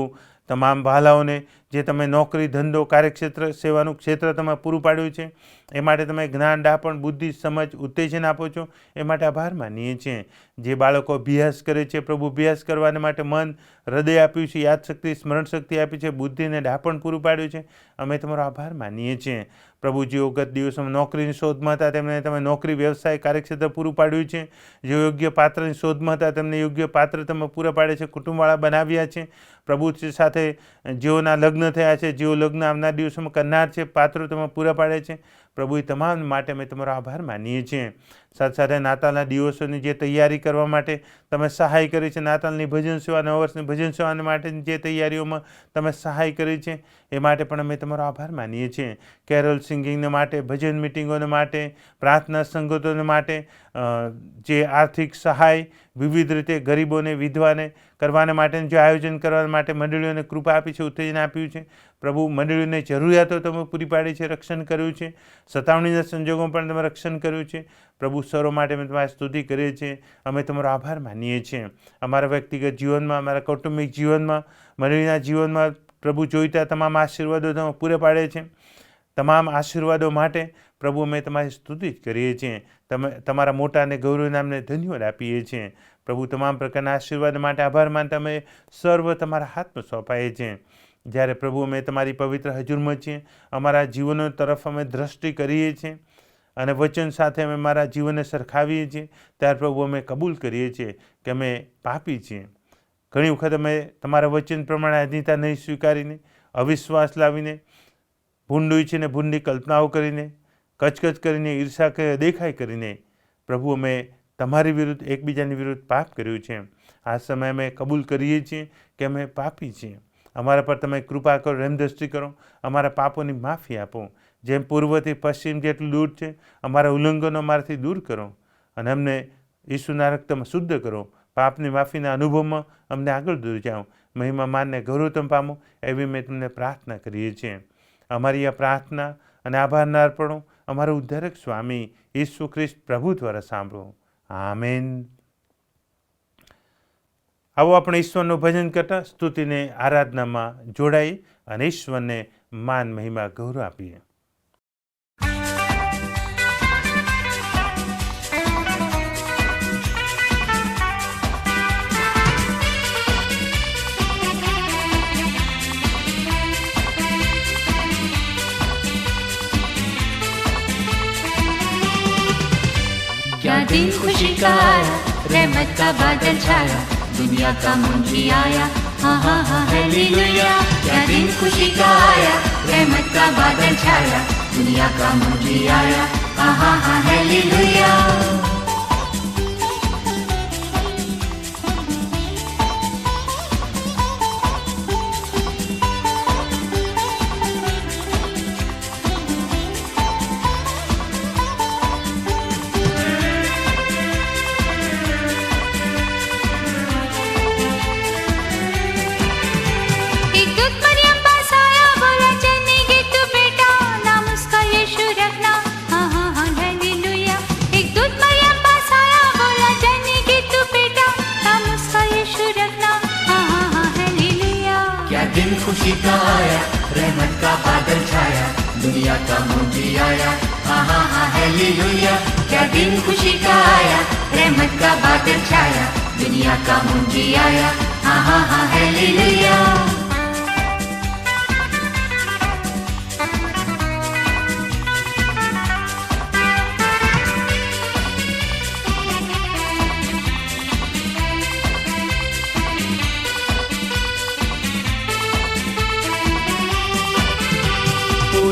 E: તમામ વહાલાઓને જે તમે નોકરી, ધંધો, કાર્યક્ષેત્ર, સેવાનું ક્ષેત્ર તમે પૂરું પાડ્યું છે એ માટે તમે જ્ઞાન, ડાપણ, બુદ્ધિ, સમજ, ઉત્તેજન આપો છો એ માટે આભાર માનીએ છીએ. જે બાળકો અભ્યાસ કરે છે પ્રભુ, અભ્યાસ કરવાને માટે મન, હૃદય આપ્યું છે, યાદશક્તિ, સ્મરણ શક્તિ આપી છે, બુદ્ધિને ડાપણ પૂરું પાડ્યું છે, અમે તમારો આભાર માનીએ છીએ. પ્રભુ જેઓ ગત દિવસોમાં નોકરીની શોધમાં હતા તેમને તમે નોકરી, વ્યવસાય, કાર્યક્ષેત્ર પૂરું પાડ્યું છે. જેઓ યોગ્ય પાત્રની શોધમાં હતા તેમને યોગ્ય પાત્ર તમે પૂરા પાડે છે, કુટુંબવાળા બનાવ્યા છે. પ્રભુ સાથે જેઓના લગ્ન થયા છે, જેઓ લગ્ન આવનાર દિવસોમાં કરનાર છે, પાત્રો તમે પૂરા પાડે છે. પ્રભુ એ તમામ માટે અમે તમારો આભાર માનીએ છીએ. સાથે સાથે નાતાલના દિવસોની જે તૈયારી કરવા માટે તમે સહાય કરી છે, નાતાલની ભજન સેવા, નવા વર્ષની ભજન સેવા માટેની જે તૈયારીઓમાં તમે સહાય કરી છે એ માટે પણ અમે તમારો આભાર માનીએ છીએ. કેરોલ સિંગિંગને માટે, ભજન મિટિંગોને માટે, પ્રાર્થના સંગતોને માટે, જે આર્થિક સહાય વિવિધ રીતે ગરીબોને, વિધવાને કરવાને માટેનું જે આયોજન કરવા માટે મંડળીઓને કૃપા આપી છે, ઉત્તેજન આપ્યું છે. પ્રભુ મંડળીઓને જરૂરિયાતો તમે પૂરી પાડી છે, રક્ષણ કર્યું છે, સતાવણીના સંજોગોમાં પણ તમે રક્ષણ કર્યું છે. પ્રભુ સર્વ માટે અમે તમારી સ્તુતિ કરીએ છીએ, અમે તમારો આભાર માનીએ છીએ. અમારા વ્યક્તિગત જીવનમાં, અમારા કૌટુંબિક જીવનમાં, મંડળીના જીવનમાં પ્રભુ જોઈતા તમામ આશીર્વાદો તમે પૂરા પાડે છે. તમામ આશીર્વાદો માટે પ્રભુ અમે તમારી સ્તુતિ જ કરીએ છીએ. તમે તમારા મોટા અને ગૌરવ નામને ધન્યવાદ આપીએ છીએ. પ્રભુ તમામ પ્રકારના આશીર્વાદ માટે આભાર માનતા અમે સર્વ તમારા હાથમાં સોંપાઈએ છીએ. જ્યારે પ્રભુ અમે તમારી પવિત્ર હજુરમાં છીએ, અમારા જીવનો તરફ અમે દ્રષ્ટિ કરીએ છીએ અને વચન સાથે અમે મારા જીવનને સરખાવીએ છીએ, ત્યારે પ્રભુ અમે કબૂલ કરીએ છીએ કે અમે પાપી છીએ. ઘણી વખત અમે તમારા વચન પ્રમાણે આધીનતા નહીં સ્વીકારીને, અવિશ્વાસ લાવીને, ભૂંડ ઈચ્છીને, ભૂંડી કલ્પનાઓ કરીને, કચકચ કરીને, ઈર્ષા કરીને, દેખાઈ કરીને પ્રભુ અમે તમારી વિરુદ્ધ, એકબીજાની વિરુદ્ધ પાપ કર્યું છે. આ સમયે અમે કબૂલ કરીએ છીએ કે અમે પાપી છીએ. અમારા પર તમે કૃપા કરો, રહેમદૃષ્ટિ કરો, અમારા પાપોની માફી આપો. જેમ પૂર્વથી પશ્ચિમ જેટલું દૂર છે, અમારા ઉલ્લંઘનો અમારાથી દૂર કરો અને અમને ઈસુના રક્તમાં શુદ્ધ કરો. પાપની માફીના અનુભવમાં અમને આગળ દૂર જાઓ. મહિમા, માનને ગૌરવ તમે પામો એવી મેં તમને પ્રાર્થના કરીએ છીએ. અમારી આ પ્રાર્થના અને આભારના અર્પણો અમારા ઉદ્ધારક સ્વામી ઈસુ ખ્રિસ્ત પ્રભુ દ્વારા સાંભળો. આમેન. આવો આપણે ઈશ્વરનું ભજન કરતા સ્તુતિને આરાધનામાં જોડાઈ અને ઈશ્વરને માન, મહિમા, ગૌરવ આપીએ.
C: क्या दिन खुशी का आया, रहमत का बादल छाया, दुनिया का मुंजी आया, हाँ हाँ हाँ हालेलुया. क्या दिन खुशी का आया, रहमत का बादल छाया, दुनिया का मुंजी आया, हाँ हाँ हाँ हालेलुया.
B: खुशी का आया, रहमत का बादल छाया, दुनिया का मुंजी आया, हाँ हाँ हाँ हालेलुया. क्या दिन खुशी का आया, रहमत का बादल छाया, दुनिया का मुंजी आया, हाँ हाँ हाँ हालेलुया.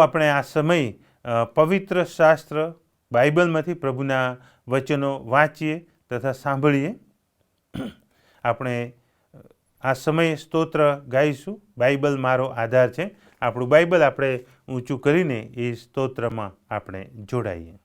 E: આવો આપણે આ સમય પવિત્ર શાસ્ત્ર બાઇબલમાંથી પ્રભુના વચનો વાંચીએ તથા સાંભળીએ. આપણે આ સમયે સ્તોત્ર ગાઈશું. બાઇબલ મારો આધાર છે. આપણું બાઇબલ આપણે ઊંચું કરીને એ સ્તોત્રમાં આપણે જોડાઈએ.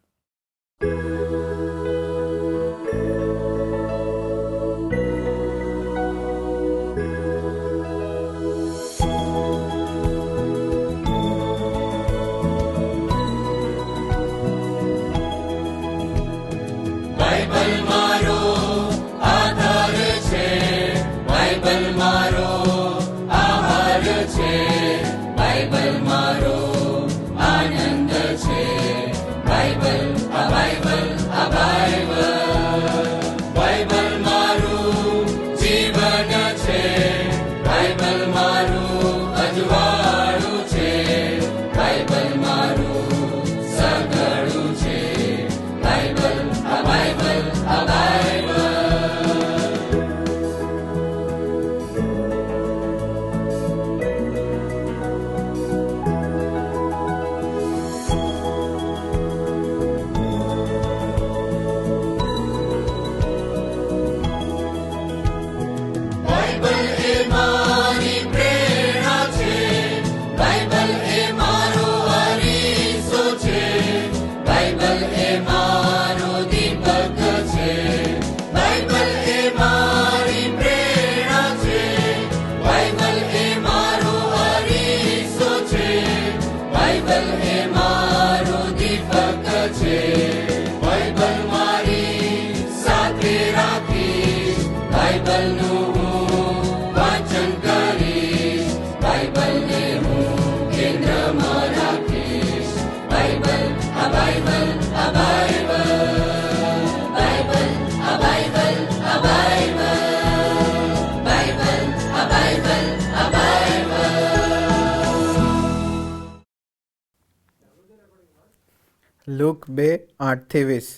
G: લુક 2:8-20.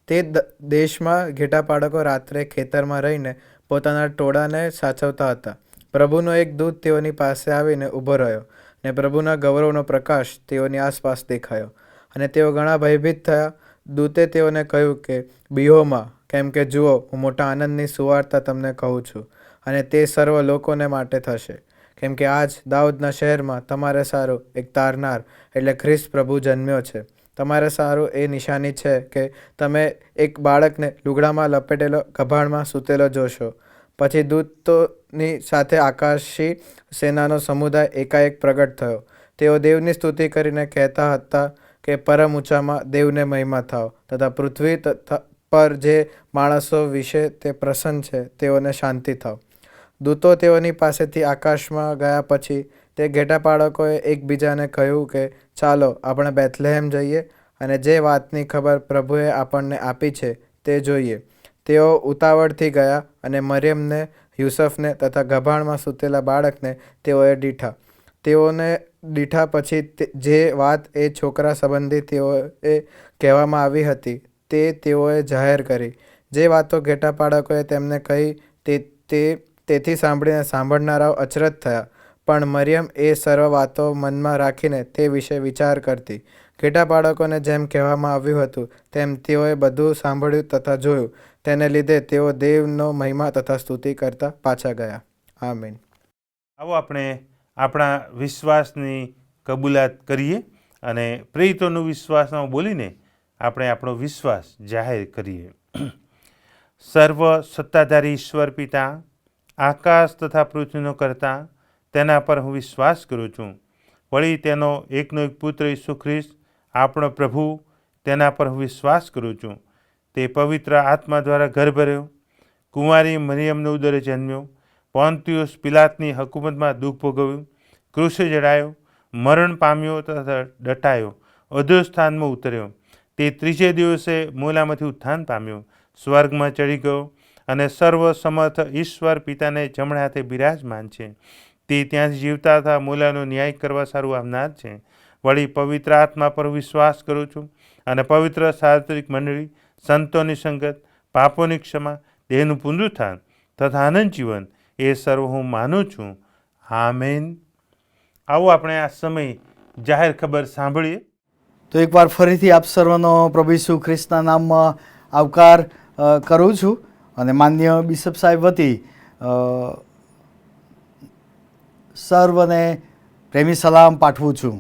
G: તે દેશમાં ઘેટા પાડકો રાત્રે ખેતરમાં રહીને પોતાના ટોળાને સાચવતા હતા. પ્રભુનો એક દૂત તેઓની પાસે આવીને ઊભો રહ્યો, ને પ્રભુના ગૌરવનો પ્રકાશ તેઓની આસપાસ દેખાયો, અને તેઓ ઘણા ભયભીત થયા. દૂતે તેઓને કહ્યું કે બિહોમાં, કેમ કે જુઓ, હું મોટા આનંદની સુવાર્તા તમને કહું છું, અને તે સર્વ લોકોને માટે થશે, કેમ કે આજ દાઉદના શહેરમાં તમારે સારું એક તારનાર એટલે ખ્રિસ્ત પ્રભુ જન્મ્યો છે. તમારે સારું એ નિશાની છે કે તમે એક બાળકને લુગડામાં લપેટેલો ગભાણમાં સૂતેલો જોશો. પછી દૂતોની સાથે આકાશી સેનાનો સમુદાય એકાએક પ્રગટ થયો. તેઓ દેવની સ્તુતિ કરીને કહેતા હતા કે પરમ ઊંચામાં દેવને મહિમા થાવ, તથા પૃથ્વી પર જે માણસો વિશે તે પ્રસન્ન છે તેઓને શાંતિ થાવ. દૂતો તેઓની પાસેથી આકાશમાં ગયા પછી તે ઘેટા પાડકોએ એકબીજાને કહ્યું કે ચાલો આપણે બેથલેહેમ જઈએ અને જે વાતની ખબર પ્રભુએ આપણને આપી છે તે જોઈએ. તેઓ ઉતાવળથી ગયા અને મરિયમને, યુસફને તથા ગભાણમાં સૂતેલા બાળકને તેઓએ દીઠા. તેઓને દીઠા પછી જે વાત એ છોકરા સંબંધી તેઓએ કહેવામાં આવી હતી તે તેઓએ જાહેર કરી. જે વાતો ઘેટા પાડકોએ તેમને કહી તેથી સાંભળીને સાંભળનારાઓ અચરજ થયા, પણ મરિયમ એ સર્વ વાતો મનમાં રાખીને તે વિશે વિચાર કરતી. ઘેટા બાળકોને જેમ કહેવામાં આવ્યું હતું તેમ તેઓએ બધું સાંભળ્યું તથા જોયું. તેને લીધે તેઓ દેવનો મહિમા તથા સ્તુતિ કરતા પાછા ગયા. આમીન.
E: આવો આપણે આપણા વિશ્વાસની કબૂલાત કરીએ અને પ્રેરિતોનું વિશ્વાસમાં બોલીને આપણે આપણો વિશ્વાસ જાહેર કરીએ. સર્વ સત્તાધારી ઈશ્વર પિતા, આકાશ તથા પૃથ્વીનો કરતા, તેના પર હું વિશ્વાસ કરું છું. વળી તેનો એકનો એક પુત્ર ઈસુ ખ્રિસ્ત આપણો પ્રભુ, તેના પર હું વિશ્વાસ કરું છું. તે પવિત્ર આત્મા દ્વારા ગર્ભ રહ્યો, કુંવારી મરિયમને ઉદરે જન્મ્યો, પોન્તિયુસ પિલાતની હકુમતમાં દુઃખ ભોગવ્યું, ક્રૂસે જડાયો, મરણ પામ્યો તથા દટાયો, અધોસ્થાનમાં ઉતર્યો. તે ત્રીજે દિવસે મોલામાંથી ઉત્થાન પામ્યો, સ્વર્ગમાં ચડી ગયો અને સર્વ સમર્થ ઈશ્વર પિતાને જમણે હાથે બિરાજમાન છે. તે ત્યાંથી જીવતા હતા મોલાનો ન્યાય કરવા સારું આવનાર છે. વળી પવિત્ર આત્મા પર વિશ્વાસ કરું છું અને પવિત્ર સાર્વત્રિક મંડળી, સંતોની સંગત, પાપોની ક્ષમા, દેહનું પુનરુત્થાન તથા આનંદ જીવન, એ સર્વ હું માનું છું. આમેન. આવો આપણે આ સમય જાહેર ખબર સાંભળીએ.
H: તો એકવાર ફરીથી આપ સર્વનો પ્રભુ ઈસુ ખ્રિસ્તના નામમાં આવકાર કરું છું અને માન્ય બિશપ સાહેબ વતી સર્વને પ્રેમી સલામ પાઠવું છું.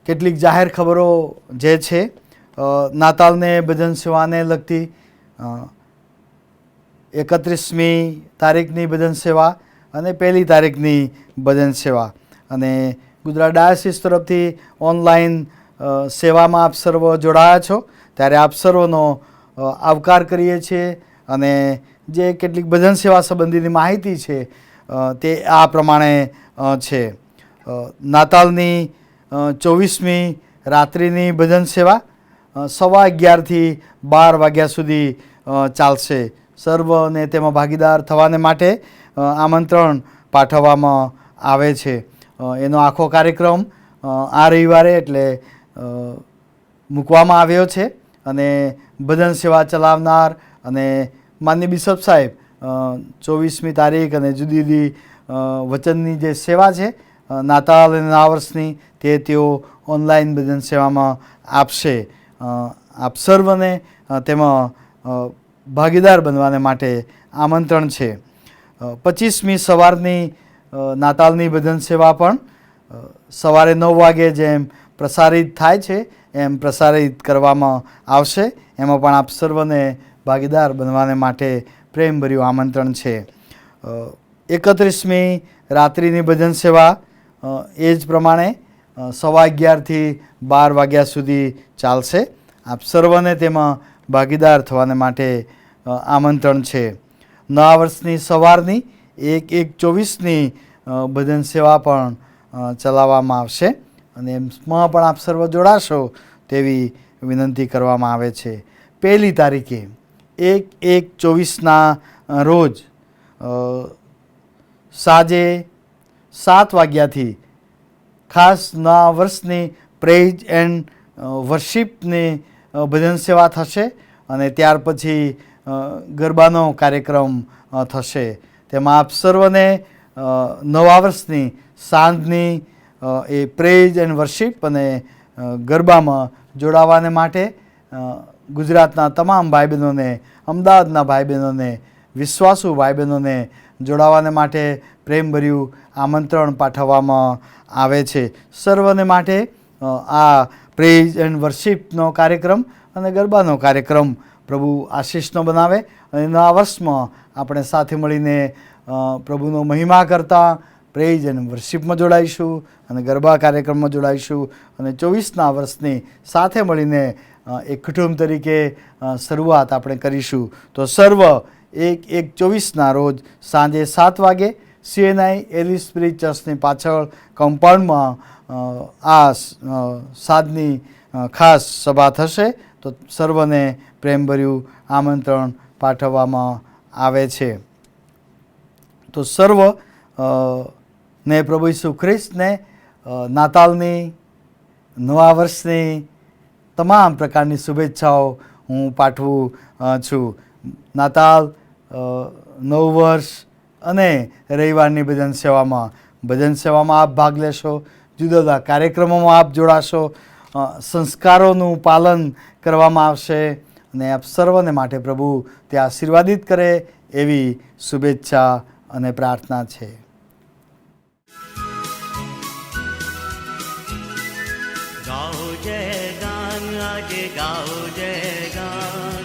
H: કેટલીક જાહેર ખબરો જે છે નાતાલને ભજન સેવાને લગતી 31મી તારીખની ભજન સેવા અને 1લી તારીખની ભજન સેવા અને ગુજરાત ડાયાસિસ તરફથી ઓનલાઈન સેવામાં આપ સર્વ જોડાયા છો ત્યારે આપ સર્વનો આવકાર કરીએ છીએ અને જે કેટલીક ભજન સેવા સંબંધીની માહિતી છે તે આ પ્રમાણે છે. નાતાલની 24મી રાત્રિની ભજન સેવા 11:15થી 12 વાગ્યા સુધી ચાલશે. સર્વને તેમાં ભાગીદાર થવાને માટે આમંત્રણ પાઠવવામાં આવે છે. એનો આખો કાર્યક્રમ આ રવિવારે એટલે મૂકવામાં આવ્યો છે અને ભજન સેવા ચલાવનાર અને માન્ય બિશપ સાહેબ 24મી તારીખ અને જુદી જુદી વચનની જે સેવા છે નાતાલ અને નવા વર્ષની તેઓ ઓનલાઈન ભજન સેવામાં આપશે. આપ સર્વને તેમાં ભાગીદાર બનવાને માટે આમંત્રણ છે. 25મી સવારની નાતાલની ભજન સેવા પણ સવારે 9 વાગે જેમ પ્રસારિત થાય છે એમ પ્રસારિત કરવામાં આવશે. એમાં પણ આપ સર્વને ભાગીદાર બનવાને માટે પ્રેમભર્યું આમંત્રણ છે. 31મી રાત્રિની ભજન સેવા એ જ પ્રમાણે 11:15થી 12 વાગ્યા સુધી ચાલશે. આપ સર્વને તેમાં ભાગીદાર થવાને માટે આમંત્રણ છે. નવા વર્ષની સવારની 1:24ની ભજન સેવા પણ ચલાવવામાં આવશે અને એમાં પણ આપ સર્વ જોડાશો તેવી વિનંતી કરવામાં આવે છે. 1લી તારીખે 1:24ના રોજ સાંજે 7 વાગ્યાથી ખાસ નવા વર્ષની પ્રેઇઝ એન્ડ વર્શિપની ભજન સેવા થશે અને ત્યાર પછી ગરબાનો કાર્યક્રમ થશે. તેમાં આપ સર્વને નવા વર્ષની સાંજની એ પ્રેઇઝ એન્ડ વર્શિપ અને ગરબામાં જોડાવાને માટે ગુજરાતના તમામ ભાઈ બહેનોને, અમદાવાદના ભાઈ બહેનોને, વિશ્વાસુ ભાઈ બહેનોને જોડાવાને માટે પ્રેમભર્યું આમંત્રણ પાઠવવામાં આવે છે. સર્વને માટે આ પ્રેઇઝ એન્ડ વર્શિપનો કાર્યક્રમ અને ગરબાનો કાર્યક્રમ પ્રભુ આશીષનો બનાવે અને નવા વર્ષમાં આપણે સાથે મળીને પ્રભુનો મહિમા કરતા પ્રેઇઝ એન્ડ વર્શિપમાં જોડાઈશું અને ગરબા કાર્યક્રમમાં જોડાઈશું અને 24ના વર્ષની સાથે મળીને એક કુટુંબ તરીકે શરૂઆત આપણે કરીશું. તો સર્વ 1:24ના રોજ સાંજે 7 વાગે CNI એલિસ બ્રિજ ચર્ચની પાછળ કમ્પાઉન્ડમાં આ સાંજની ખાસ સભા થશે. તો સર્વને પ્રેમભર્યું આમંત્રણ પાઠવવામાં આવે છે. તો સર્વ ને પ્રભુ ઈસુ ખ્રિસ્તને નાતાલની, નવા વર્ષની તમામ પ્રકારની શુભેચ્છાઓ હું પાઠવું છું. નાતાલ, નવું વર્ષ અને રવિવારની ભજન સેવામાં આપ ભાગ લેશો, જુદા જુદા કાર્યક્રમોમાં આપ જોડાશો, સંસ્કારોનું પાલન કરવામાં આવશે અને આપ સર્વને માટે પ્રભુ તે આશીર્વાદિત કરે એવી શુભેચ્છા અને પ્રાર્થના છે.
I: ગાઓ જય ગાન આજે ગાઓ જય ગાન,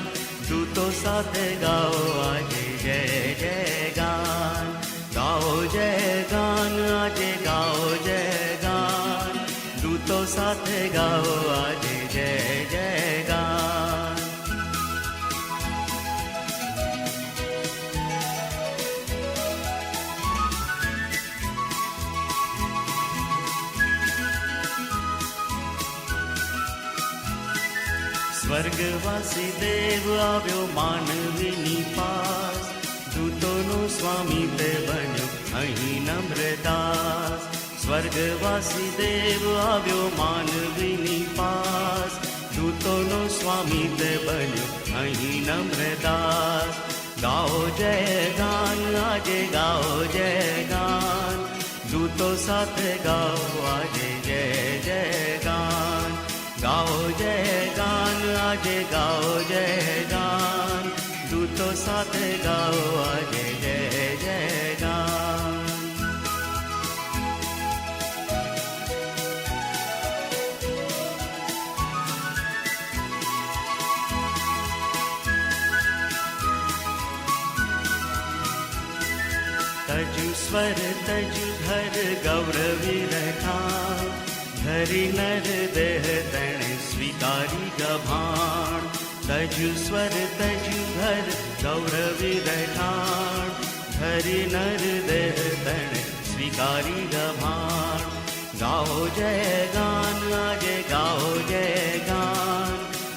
I: દૂતો સાથે ગાઓ આજે જય જય ગાન. ગાઓ જય ગાન આજે ગાઓ જય ગાન, દૂતો સાથે ગાઓ આજે જય જય ગાન. સ્વર્ગવાસી દેવ આવ્યો માનવીની પાસ, દૂતોનું સ્વામી તે બન્યો અહીં નમ્રદાસ. સ્વર્ગવાસી દેવ આવ્યો માનવીની પાસ, દૂતોનો સ્વામી તે બન્યો અહીં નમ્રદાસ. ગાઓ જય ગાન આજે ગાઓ જય ગાન, દૂતો साथ गाओ आज जय जय गान, गाओ जय गान आज गाओ जय गान, दूतों साथ गाओ आज जय जय गान। तजु स्वर तजु धर गौरवी रखा, धरि नर देह तण स्वीकारी गभाण, तजु स्वर तजु धर गौरवी रखा, धरि नर देह तण स्वीकारी गभाण, गाओ जय गान आज गाओ जय गान,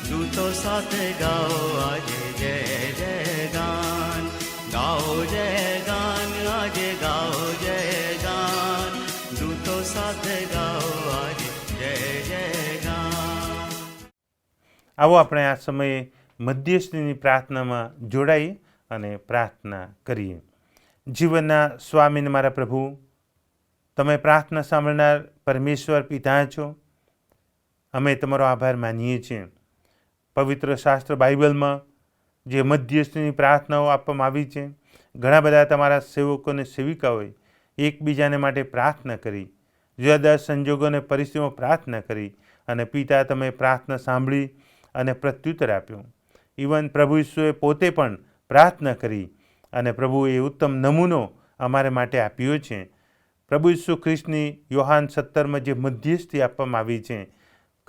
I: दूतों साथ गाओ आज जय जय गान, गाओ जय गान आज गाओ जय गान, दूतों साथ गाओ आज जय जय गान।
E: આવો આપણે આ સમયે મધ્યસ્થીની પ્રાર્થનામાં જોડાઈએ અને પ્રાર્થના કરીએ. જીવનના સ્વામીને મારા પ્રભુ, તમે પ્રાર્થના સાંભળનાર પરમેશ્વર પિતા છો. અમે તમારો આભાર માનીએ છીએ. પવિત્ર શાસ્ત્ર બાઇબલમાં જે મધ્યસ્થીની પ્રાર્થનાઓ આપવામાં આવી છે, ઘણા બધા તમારા સેવકોને સેવિકાઓએ એકબીજાને માટે પ્રાર્થના કરી, જુદા જુદા સંજોગોને પરિસ્થિતિમાં પ્રાર્થના કરી, અને પિતા તમે પ્રાર્થના સાંભળી અને પ્રત્યુત્તર આપ્યો. ઇવન પ્રભુ ઈસુએ પોતે પણ પ્રાર્થના કરી અને પ્રભુએ ઉત્તમ નમૂનો અમારે માટે આપ્યો છે. પ્રભુ ઈસુ ખ્રિસ્તની યોહાન 17માં જે મધ્યસ્થી આપવામાં આવી છે,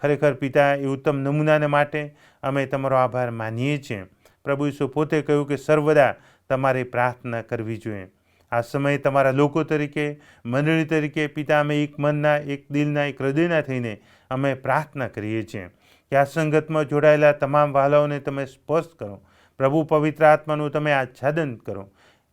E: ખરેખર પિતા એ ઉત્તમ નમૂનાને માટે અમે તમારો આભાર માનીએ છીએ. પ્રભુ ઈસુ પોતે કહ્યું કે સર્વદા તમારે પ્રાર્થના કરવી જોઈએ. આ સમયે તમારા લોકો તરીકે, મંડળી તરીકે પિતા અમે એક મનના, એક દિલના, એક હૃદયના થઈને અમે પ્રાર્થના કરીએ છીએ કે આ સંગતમાં જોડાયેલા તમામ વાલાઓને તમે સ્પર્શ કરો. પ્રભુ પવિત્ર આત્માનું તમે આચ્છાદન કરો.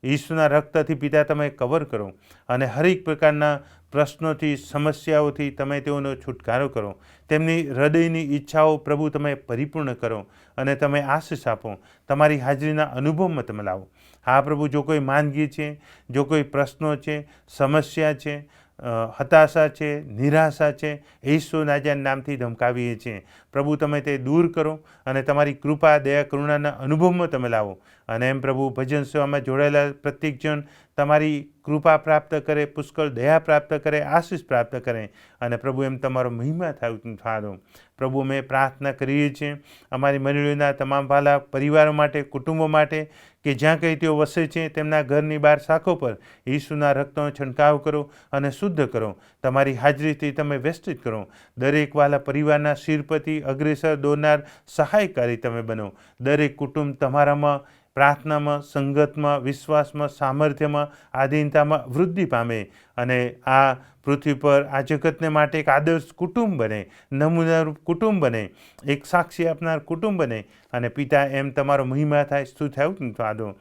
E: ઈસુના રક્તથી પિતા તમે કવર કરો અને હરેક પ્રકારના પ્રશ્નોથી, સમસ્યાઓથી તમે તેઓનો છુટકારો કરો. તેમની હૃદયની ઈચ્છાઓ પ્રભુ તમે પરિપૂર્ણ કરો અને તમે આશીષ આપો. તમારી હાજરીના અનુભવમાં તમે લાવો. હા પ્રભુ, જો કોઈ માંદગી છે, જો કોઈ પ્રશ્નો છે, સમસ્યા છે, હતાશા છે, નિરાશા છે, ઈસુ નાજાના નામથી ધમકાવીએ છીએ. પ્રભુ તમે તે દૂર કરો અને તમારી કૃપા, દયા, કરુણાના અનુભવમાં તમે લાવો. અને એમ પ્રભુ ભજન સેવામાં જોડાયેલા પ્રત્યેક જણ તમારી કૃપા પ્રાપ્ત કરે, પુષ્કળ દયા પ્રાપ્ત કરે, આશીષ પ્રાપ્ત કરે અને પ્રભુ એમ તમારો મહિમા થાતો. પ્રભુ અમે પ્રાર્થના કરીએ છીએ અમારી મંડળીઓના તમામ વાલા પરિવારો માટે, કુટુંબો માટે કે જ્યાં કંઈ તેઓ વસે છે, તેમના ઘરની બહાર શાખો પર ઈસુના રક્તનો છંટકાવ કરો અને શુદ્ધ કરો. તમારી હાજરીથી તમે વ્યસ્તિત કરો. દરેક વાલા પરિવારના શિરપતિ, અગ્રેસર, દોરનાર, સહાયકારી તમે બનો. દરેક કુટુંબ તમારામાં, પ્રાર્થનામાં, સંગતમાં, વિશ્વાસમાં, સામર્થ્યમાં, આધીનતામાં વૃદ્ધિ પામે અને આ પૃથ્વી પર આ જગતને માટે એક આદર્શ કુટુંબ બને, નમૂનારૂપ કુટુંબ બને, એક સાક્ષી આપનાર કુટુંબ બને અને પિતા એમ તમારો મહિમા થાય, સ્તુતિ થાય ફાદો.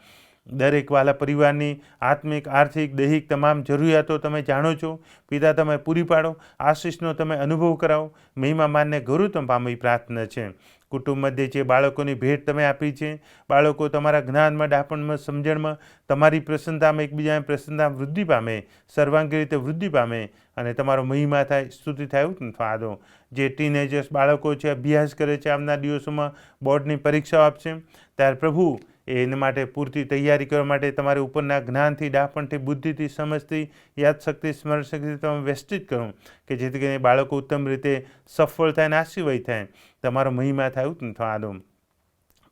E: દરેક વાલા પરિવારની આત્મિક, આર્થિક, દૈહિક તમામ જરૂરિયાતો તમે જાણો છો. પિતા તમે પૂરી પાડો, આશીષનો તમે અનુભવ કરાવો. મહિમા માનને ગૌરવ તમે પામવી પ્રાર્થના છે. કુટુંબ મધ્યે જે બાળકોની ભેટ તમે આપી છે, બાળકો તમારા જ્ઞાનમાં, ડાપણમાં, સમજણમાં, તમારી પ્રસન્નતામાં, એકબીજાની પ્રસન્નતામાં વૃદ્ધિ પામે, સર્વાંગી રીતે વૃદ્ધિ પામે અને તમારો મહિમા થાય, સ્તુતિ થાય ફાદો. જે ટીનેજર્સ બાળકો છે, અભ્યાસ કરે છે, આવનાર દિવસોમાં બોર્ડની પરીક્ષાઓ આપશે, ત્યારે પ્રભુ એના માટે પૂરતી તૈયારી કરવા માટે તમારે ઉપરના જ્ઞાનથી, ડાપણથી, બુદ્ધિથી, સમજથી, યાદશક્તિ, સ્મરણશક્તિ તમે વ્યસ્તિત કરો કે જેથી કરીને બાળકો ઉત્તમ રીતે સફળ થાય અને આશીર્વાદ થાય. તમારો મહિમા થાય ફાદો.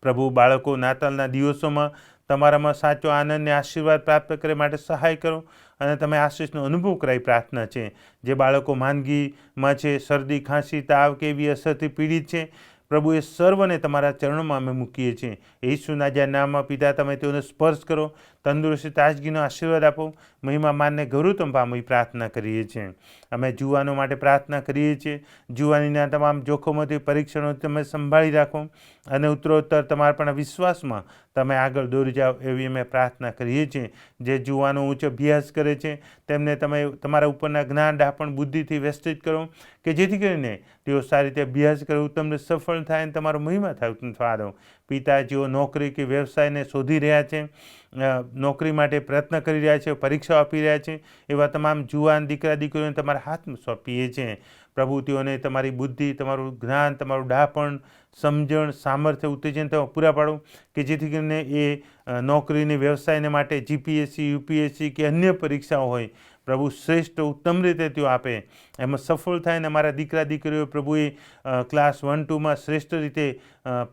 E: પ્રભુ બાળકો નાતાલના દિવસોમાં તમારામાં સાચો આનંદ અને આશીર્વાદ પ્રાપ્ત કરે માટે સહાય કરો અને તમે આશીષનો અનુભવ કરાવી પ્રાર્થના છે. જે બાળકો માંદગીમાં છે, શરદી, ખાંસી, તાવ કે એવી અસરથી પીડિત છે, પ્રભુ એ સર્વને તમારા ચરણોમાં અમે મૂકીએ છીએ. ઈસુના જ્યાં નામમાં પિતા તમે તેઓને સ્પર્શ કરો, તંદુરસ્તી, તાજગીનો આશીર્વાદ આપો. મહિમા માનને ગૌરવ પામવી પ્રાર્થના કરીએ છીએ. અમે જુવાનો માટે પ્રાર્થના કરીએ છીએ. જુવાનીના તમામ જોખમોથી, પરીક્ષણોથી તમે સંભાળી રાખો અને ઉત્તરોત્તર તમારા પણ વિશ્વાસમાં તમે આગળ દોરી જાઓ એવી અમે પ્રાર્થના કરીએ છીએ. જે જુવાનો ઉચ્ચ અભ્યાસ કરે છે તેમને તમે તમારા ઉપરના જ્ઞાન ડાપણ બુદ્ધિથી વ્યસ્તિત કરો કે જેથી કરીને તેઓ સારી રીતે અભ્યાસ કરે, ઉત્તમને સફળ થાય અને તમારો મહિમા થાય. ફાધર પિતા, જેઓ નોકરી કે વ્યવસાયને શોધી રહ્યા છે, નોકરી માટે પ્રયત્ન કરી રહ્યા છે, પરીક્ષાઓ આપી રહ્યા છે, એવા તમામ જુવાન દીકરા દીકરીઓને તમારા હાથમાં સોંપીએ છીએ. પ્રભુ, તેઓને તમારી બુદ્ધિ, તમારું જ્ઞાન, તમારું ડાપણ, સમજણ, સામર્થ્ય, ઉત્તેજન તમે પૂરા પાડો કે જેથી કરીને એ નોકરીને વ્યવસાયને માટે જીપીએસસી, યુપીએસસી કે અન્ય પરીક્ષાઓ હોય પ્રભુ શ્રેષ્ઠ ઉત્તમ રીતે તેઓ આપે, એમાં સફળ થાય. ને અમારા દીકરા દીકરીઓ પ્રભુએ ક્લાસ 1, 2માં શ્રેષ્ઠ રીતે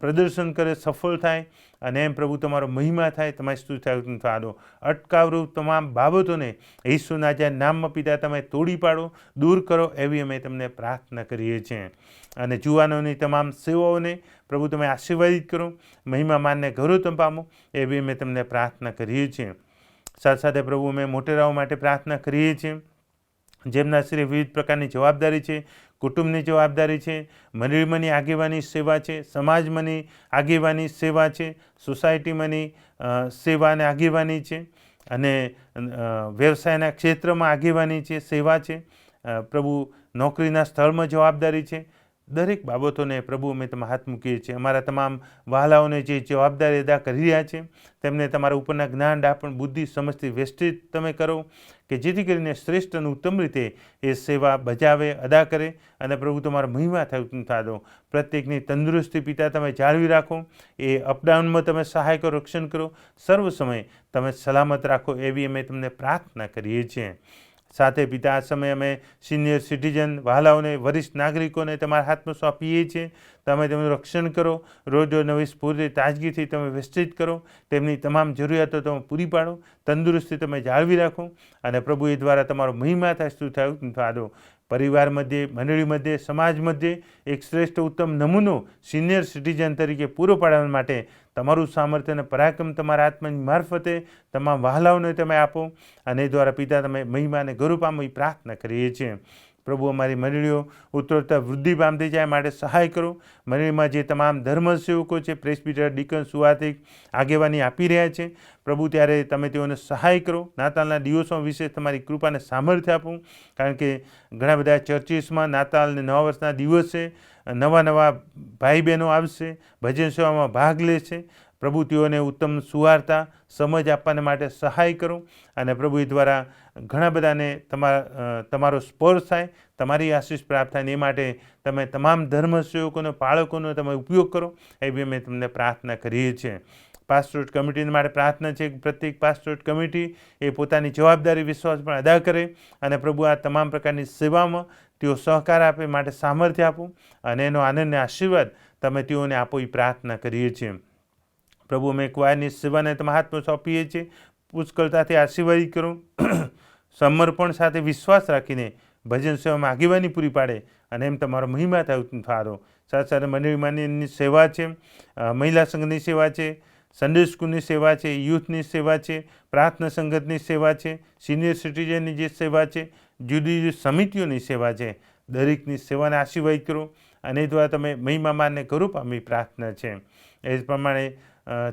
E: પ્રદર્શન કરે, સફળ થાય અને એમ પ્રભુ તમારો મહિમા થાય, તમારી સ્તુતિ થાય. ફાધો, અટકાવરૂપ તમામ બાબતોને ઈસુના જ્યાં નામમાં પિતા તમે તોડી પાડો, દૂર કરો એવી અમે તમને પ્રાર્થના કરીએ છીએ. અને જુવાનોની તમામ સેવાઓને પ્રભુ તમે આશીર્વાદિત કરો, મહિમા માનને ગૌરવ પામો એવી અમે તમને પ્રાર્થના કરીએ છીએ. સાથે સાથે પ્રભુ અમે મોટેરાઓ માટે પ્રાર્થના કરીએ છીએ, જેમના શ્રી વિવિધ પ્રકારની જવાબદારી છે, કુટુંબની જવાબદારી છે, મંડળીમાંની આગેવાની સેવા છે, સમાજમાંની આગેવાની સેવા છે, સોસાયટીમાંની સેવા અને આગેવાની છે, અને વ્યવસાયના ક્ષેત્રમાં આગેવાની છે, સેવા છે. પ્રભુ નોકરીના સ્થળમાં જવાબદારી છે. દરેક બાબતોને પ્રભુ અમે તમારા હાથ મૂકીએ છીએ. અમારા તમામ વહાલાઓને જે જવાબદારી અદા કરી રહ્યા છે તેમને તમારા ઉપરના જ્ઞાન, ડાપણ, બુદ્ધિ, સમજથી વ્યસ્તિત તમે કરો કે જેથી કરીને શ્રેષ્ઠ અને ઉત્તમ રીતે એ સેવા બજાવે, અદા કરે અને પ્રભુ તમારો મહિમા થતો. પ્રત્યેકની તંદુરસ્તી પિતા તમે જાળવી રાખો, એ અપડાઉનમાં તમે સહાય કરો, રક્ષણ કરો, સર્વ સમય તમે સલામત રાખો એવી અમે તમને પ્રાર્થના કરીએ છીએ. સાથે પિતા, આ સમયે અમે સિનિયર સિટીઝન વહાલાઓને, વરિષ્ઠ નાગરિકોને તમારા હાથમાં સોંપીએ છીએ. તમે તેમનું રક્ષણ કરો, રોજ નવી સ્ફૂર્તિ, તાજગીથી તમે વ્યસ્તિત કરો, તેમની તમામ જરૂરિયાતો તમે પૂરી પાડો, તંદુરસ્તી તમે જાળવી રાખો અને પ્રભુ એ દ્વારા તમારો મહિમા થાય, શું થયું ફાદો. પરિવાર મધ્યે, મંડળી મધ્યે, સમાજ મધ્યે એક શ્રેષ્ઠ ઉત્તમ નમૂનો સિનિયર સિટીઝન તરીકે પૂરો પાડવા માટે તમારું સામર્થ્ય અને પરાક્રમ તમારા આત્માની મારફતે તમામ વહાલાઓને તમે આપો અને એ દ્વારા પિતા તમે મહિમા અને ગૌરવ પામો એ પ્રાર્થના કરીએ છીએ. પ્રભુ, અમારી મંડળીઓ ઉત્તરોત્તર વૃદ્ધિ પામતી જાય માટે સહાય કરો. મંડળીમાં જે તમામ ધર્મસેવકો છે, પ્રેસ્બિટર, ડીકન, સુવાતિક આગેવાની આપી રહ્યા છે પ્રભુ, ત્યારે તમે તેઓને સહાય કરો. નાતાલના દિવસો વિશે તમારી કૃપાને સામર્થ્ય આપો, કારણ કે ઘણા બધા ચર્ચીસમાં નાતાલ અને નવા વર્ષના દિવસે નવા ભાઈ બહેનો આવશે, ભજન સેવામાં ભાગ લેશે. પ્રભુ, તેઓને ઉત્તમ સુવાર્તા સમજ આપવાને માટે સહાય કરો અને પ્રભુ એ દ્વારા ઘણા બધાને તમારો સ્પર્શ થાય, તમારી આશીષ પ્રાપ્ત થાય એ માટે તમે તમામ ધર્મસેવકોનો, પાળકોનો તમે ઉપયોગ કરો એવી અમે તમને પ્રાર્થના કરીએ છીએ. પાસ્ટોરેટ કમિટી માટે પ્રાર્થના છે કે પ્રત્યેક પાસ્ટોરેટ કમિટી એ પોતાની જવાબદારી વિશ્વાસ પણ અદા કરે અને પ્રભુ આ તમામ પ્રકારની સેવામાં તેઓ સહકાર આપે માટે સામર્થ્ય આપો અને એનો આનંદ અને આશીર્વાદ તમે તેઓને આપો એ પ્રાર્થના કરીએ છીએ. પ્રભુ, અમે ક્વાયરની સેવાને તમારા હાથમાં સોંપીએ છીએ. પુષ્કળતાથી આશીર્વાદિત કરો, સમર્પણ સાથે વિશ્વાસ રાખીને ભજન સેવામાં આગેવાની પૂરી પાડે અને એમ તમારો મહિમા થાય ફાળો. સાથે સાથે મંડળીમાંની સેવા છે, મહિલા સંઘની સેવા છે, સન્ડે સ્કૂલની સેવા છે, યુથની સેવા છે, પ્રાર્થના સંગતની સેવા છે, સિનિયર સિટીઝનની જે સેવા છે, જુદી જુદી સમિતિઓની સેવા છે, દરેકની સેવાને આશીર્વાદ કરો અને એ દ્વારા તમે મહિમા માનને ગૌરવ પામી પ્રાર્થના છે. એ જ પ્રમાણે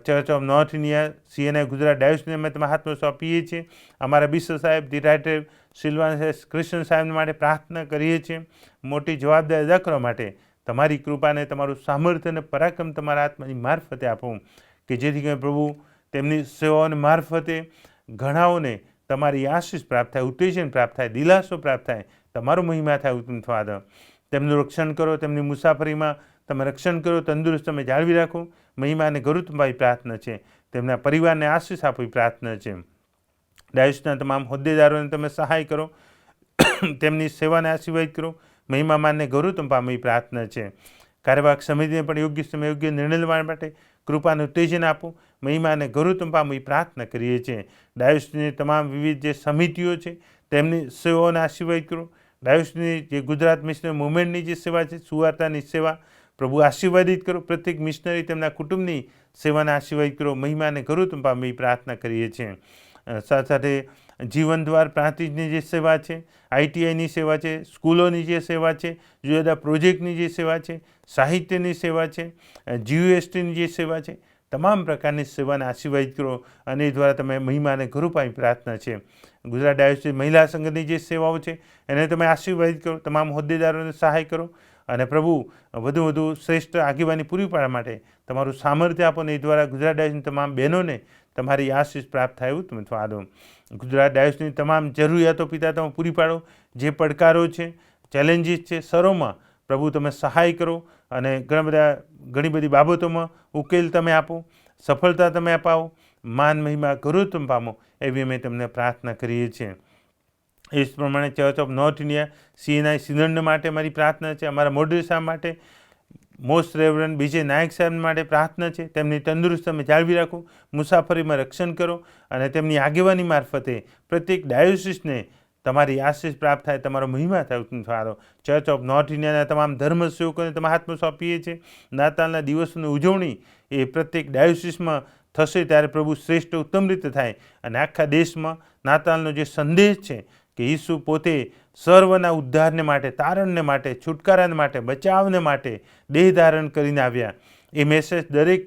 E: Church of North India CNI Gujarat ડાયોસને અમે તમારા હાથમાં સોંપીએ છીએ. અમારા બિશપ સાહેબ, ધી રાઇટર સિલ્વાન કૃષ્ણ સાહેબ માટે પ્રાર્થના કરીએ છીએ. મોટી જવાબદારી અદા કરવા માટે તમારી કૃપાને, તમારું સામર્થ્ય અને પરાક્રમ તમારા આત્માની મારફતે આપો કે જેથી કરીને પ્રભુ તેમની સેવાઓને મારફતે ઘણાઓને તમારી આશીષ પ્રાપ્ત થાય, ઉત્તેજન પ્રાપ્ત થાય, દિલાસો પ્રાપ્ત થાય, તમારો મહિમા થાય ફાધર. તેમનું રક્ષણ કરો, તેમની મુસાફરીમાં તમે રક્ષણ કરો, તંદુરસ્ત તમે જાળવી રાખો, મહિમા અને ગૌરવ તમારી પ્રાર્થના છે. તેમના પરિવારને આશીષ આપો એ પ્રાર્થના છે. ડાયોસના તમામ હોદ્દેદારોને તમે સહાય કરો, તેમની સેવાને આશીર્વાદ કરો, મહિમા માનને ગૌરવ તમે પામે એ પ્રાર્થના છે. કાર્યવાહક સમિતિને પણ યોગ્ય સમય યોગ્ય નિર્ણય લેવા માટે કૃપાનું ઉત્તેજન આપો, મહિમા અને ગૌરવ તમે પામો એ પ્રાર્થના કરીએ છીએ. ડાયોસની તમામ વિવિધ જે સમિતિઓ છે તેમની સેવાઓને આશીર્વાદ કરો. ડાયોસની જે ગુજરાત મિશનરી મુવમેન્ટની જે સેવા છે, સુવાર્તાની સેવા પ્રભુ આશીર્વાદિત કરો. પ્રત્યેક મિશનરી તેમના કુટુંબની સેવાને આશીર્વાદ કરો, મહિમા અને ગૌરવ તમે પામે એ પ્રાર્થના કરીએ છીએ. સાથે સાથે જીવન દ્વાર પ્રાંતિજની જે સેવા છે, ITIની સેવા છે, સ્કૂલોની જે સેવા છે, જુદા જુદા પ્રોજેક્ટની જે સેવા છે, સાહિત્યની સેવા છે, GUSTની જે સેવા છે, તમામ પ્રકારની સેવાને આશીર્વાદિત કરો અને એ દ્વારા તમે મહિમાને ગૌરવપાવી પ્રાર્થના છે. ગુજરાત ડાયોસિસ મહિલા સંઘની જે સેવાઓ છે એને તમે આશીર્વાદિત કરો, તમામ હોદ્દેદારોને સહાય કરો અને પ્રભુ વધુ શ્રેષ્ઠ આગેવાની પૂરી પાડવા માટે તમારું સામર્થ્ય આપો ને એ દ્વારા ગુજરાત ડાયોસિસની તમામ બહેનોને તમારી આશીષ પ્રાપ્ત થાય એવું તમે ફાળો. ગુજરાત ડાયોસિસની તમામ જરૂરિયાતો પિતા તમે પૂરી પાડો. જે પડકારો છે, ચેલેન્જીસ છે, સરોમાં પ્રભુ તમે સહાય કરો અને ઘણી બધી બાબતોમાં ઉકેલ તમે આપો, સફળતા તમે અપાવો, માન મહિમા ગૌરવ તમે પામો એવી અમે તમને પ્રાર્થના કરીએ છીએ. એ જ પ્રમાણે Church of North India CNI સિનડ માટે મારી પ્રાર્થના છે. અમારા મોડરેટર સાહેબ માટે, મોસ્ટ રેવરન્ડ BJ નાયક સાહેબ માટે પ્રાર્થના છે. તેમની તંદુરસ્ત તમે જાળવી રાખો, મુસાફરીમાં રક્ષણ કરો અને તેમની આગેવાની મારફતે પ્રત્યેક ડાયોસિસને તમારી આશીષ પ્રાપ્ત થાય, તમારો મહિમા થાય સારો. ચર્ચ ઓફ નોર્થ ઇન્ડિયાના તમામ ધર્મ સેવકોને તમારા હાથમાં સોંપીએ છીએ. નાતાલના દિવસોની ઉજવણી એ પ્રત્યેક ડાયોસિસમાં થશે ત્યારે પ્રભુ શ્રેષ્ઠ ઉત્તમ રીતે થાય અને આખા દેશમાં નાતાલનો જે સંદેશ છે કે ઈસુ પોતે સર્વના ઉદ્ધારને માટે, તારણને માટે, છુટકારાને માટે, બચાવને માટે દેહ ધારણ કરીને આવ્યા. એ મેસેજ દરેક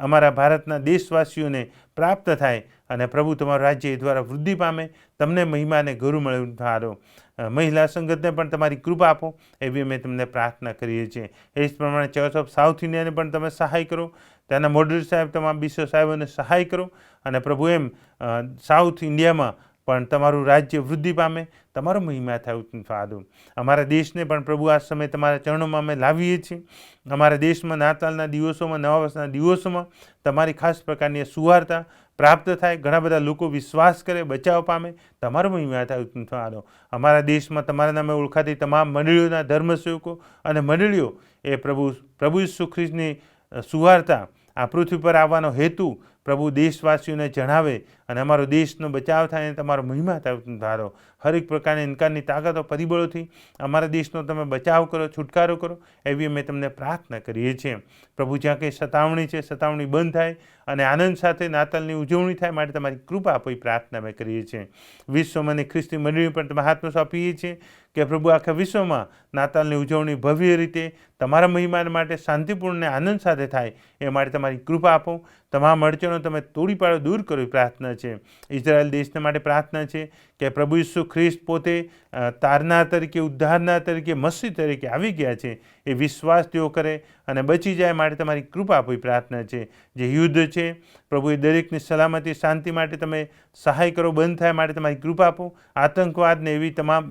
E: અમારા ભારતના દેશવાસીઓને પ્રાપ્ત થાય અને પ્રભુ તમારું રાજ્ય એ દ્વારા વૃદ્ધિ પામે, તમને મહિમાને ગૌરવ મળે સારો. મહિલા સંગતને પણ તમારી કૃપા આપો એવી અમે તમને પ્રાર્થના કરીએ છીએ. એ જ પ્રમાણે ચર્ચ ઓફ સાઉથ ઇન્ડિયાને પણ તમે સહાય કરો, ત્યાંના મોડરેટર સાહેબ, તમામ બિશપ સાહેબોને સહાય કરો અને પ્રભુ એમ સાઉથ ઇન્ડિયામાં પણ તમારું રાજ્ય વૃદ્ધિ પામે, તમારો મહિમા થાય ફાધો. અમારા દેશને પણ પ્રભુ આ સમય તમારા ચરણોમાં અમે લાવીએ છીએ. અમારા દેશમાં નાતાલના દિવસોમાં, નવા વર્ષના દિવસોમાં તમારી ખાસ પ્રકારની સુવાર્તા પ્રાપ્ત થાય, ઘણા બધા લોકો વિશ્વાસ કરે, બચાવ પામે, તમારો મહિમા થાય ફાધો. અમારા દેશમાં તમારા નામે ઓળખાતી તમામ મંડળીઓના ધર્મસેવકો અને મંડળીઓ એ પ્રભુ ઈસુ ખ્રિસ્તની સુવાર્તા આ પૃથ્વી પર આવવાનો હેતુ પ્રભુ દેશવાસીઓને જણાવે અને અમારો દેશનો બચાવ થાય અને તમારો મહિમા થાય ધારો. હરેક પ્રકારની ઇનકારની તાકાતો પરિબળોથી અમારા દેશનો તમે બચાવ કરો, છુટકારો કરો એવી અમે તમને પ્રાર્થના કરીએ છીએ. પ્રભુ જ્યાં કંઈ સતાવણી છે, સતાવણી બંધ થાય અને આનંદ સાથે નાતાલની ઉજવણી થાય માટે તમારી કૃપા આપો એ પ્રાર્થના અમે કરીએ છીએ. વિશ્વમાં અને ખ્રિસ્તી મંડળી પણ તમે હાથમાં સોંપીએ છીએ કે પ્રભુ આખા વિશ્વમાં નાતાલની ઉજવણી ભવ્ય રીતે તમારા મહિમા માટે શાંતિપૂર્ણ અને આનંદ સાથે થાય એ માટે તમારી કૃપા આપો. તમામ અડચણો તમે તોડી પાડો, દૂર કરો એ પ્રાર્થના છે. ઇઝરાયલ દેશને માટે પ્રાર્થના છે કે પ્રભુ ઈસુ ખ્રિસ્ત પોતે તારનાર તરીકે, ઉદ્ધારનાર તરીકે, મસીહ તરીકે આવી ગયા છે એ વિશ્વાસ તેઓ કરે અને બચી જાય માટે તમારી કૃપા આપો એ પ્રાર્થના છે. જે યુદ્ધ છે પ્રભુ એ દરેકની સલામતી, શાંતિ માટે તમે સહાય કરો, બંધ થાય માટે તમારી કૃપા આપો. આતંકવાદને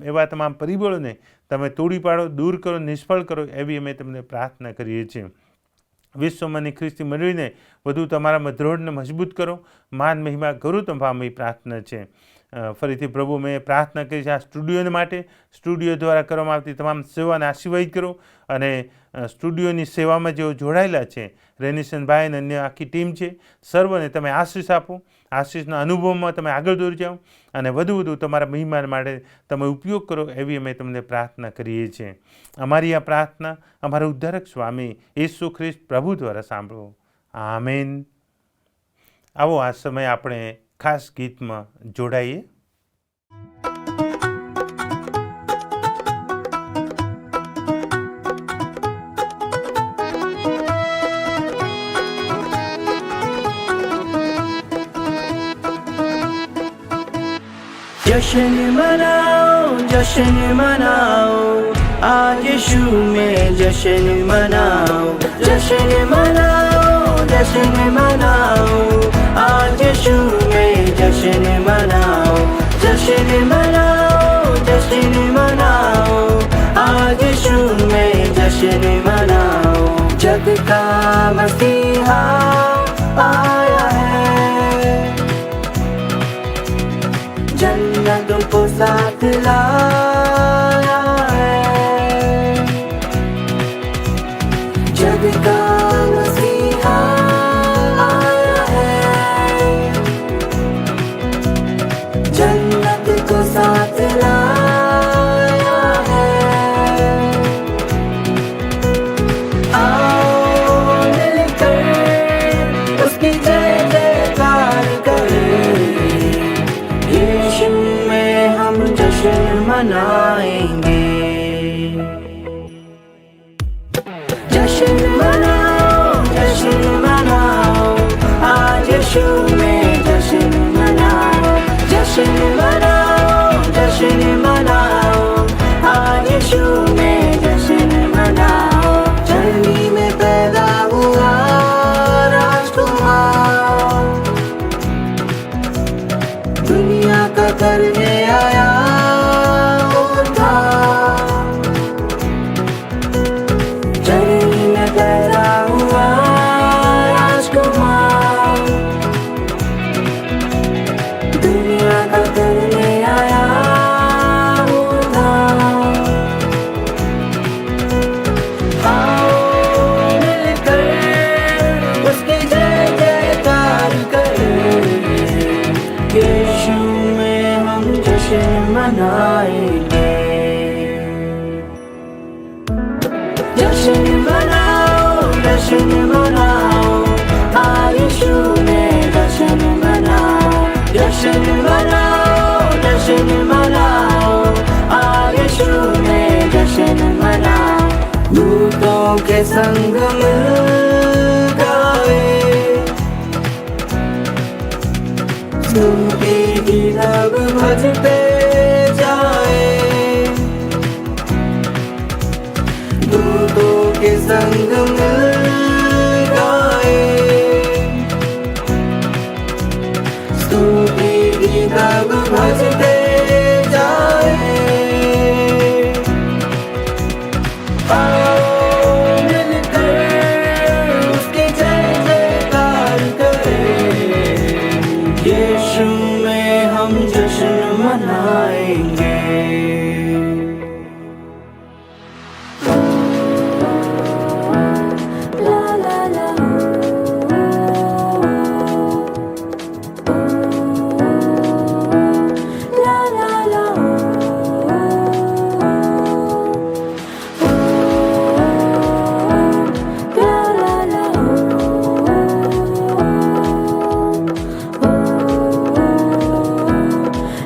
E: એવા તમામ પરિબળોને તમે તોડી પાડો, દૂર કરો, નિષ્ફળ કરો એવી અમે તમને પ્રાર્થના કરીએ છીએ. વિશ્વમાંની ખ્રિસ્તી મંડળીને વધુ તમારામાં દ્રઢને મજબૂત કરો, માન મહિમા ગૌરવ તમારી પ્રાર્થના છે. ફરીથી પ્રભુ મેં પ્રાર્થના કરી છે આ સ્ટુડિયોને માટે. સ્ટુડિયો દ્વારા કરવામાં આવતી તમામ સેવાને આશીર્વાદ કરો અને સ્ટુડિયોની સેવામાં જેઓ જોડાયેલા છે, રેનિશનભાઈ અને અન્ય આખી ટીમ છે, સર્વને તમે આશીષ આપો. આશીષના અનુભવમાં તમે આગળ દોરી જાઓ અને વધુ તમારા મહિમા માટે તમે ઉપયોગ કરો એવી અમે તમને પ્રાર્થના કરીએ છીએ. અમારી આ પ્રાર્થના અમારા ઉદ્ધારક સ્વામી ઈસુ ખ્રિસ્ત પ્રભુ દ્વારા સાંભળો. આમેન. આવો આ સમય આપણે ખાસ ગીતમાં જોડાઈએ.
I: जश्न मनाओ आज यीशु में जश्न मनाओ, जश्न मनाओ, जश्न मनाओ आज यीशु में जश्न मनाओ, जश्न मनाओ, जश्न मनाओ आज यीशु में जश्न मनाओ. जग का मसीहा आया है, जन्नत को साथ लाया है. जग का मसीहा आया है, जन्नत को साथ लाया है. आओ मिलकर मनाएंगे। जश्न मनाओ, आज यीशु में जश्न मनाओ। जश्न मनाओ, आज यीशु में जश्न मनाओ। जर्नी में पैदा हुआ राजकुमार, दुनिया का करने आया उद्धार। जर्नी में पैदा हुआ राजकुमार, दुनिया का करने आया उद्धार। आओ मिलकर उसकी जय जयकार करें, यीशु में हम जश्न मनाएंगे। जश्न मनाओ, आज यीशु में जश्न मनाओ। जश्न मनाओ, आज यीशु में जश्न मनाओ। दूतों के संग मिल गाए, स्तुति की रब भजते जाए। दूतों के संग मिल गाए, स्तुति की रब भजते जाए। आओ मिलकर उसकी जय जयकार करें, यीशु में हम जश्न मनाएंगे।
C: La la la, la la la, la la la,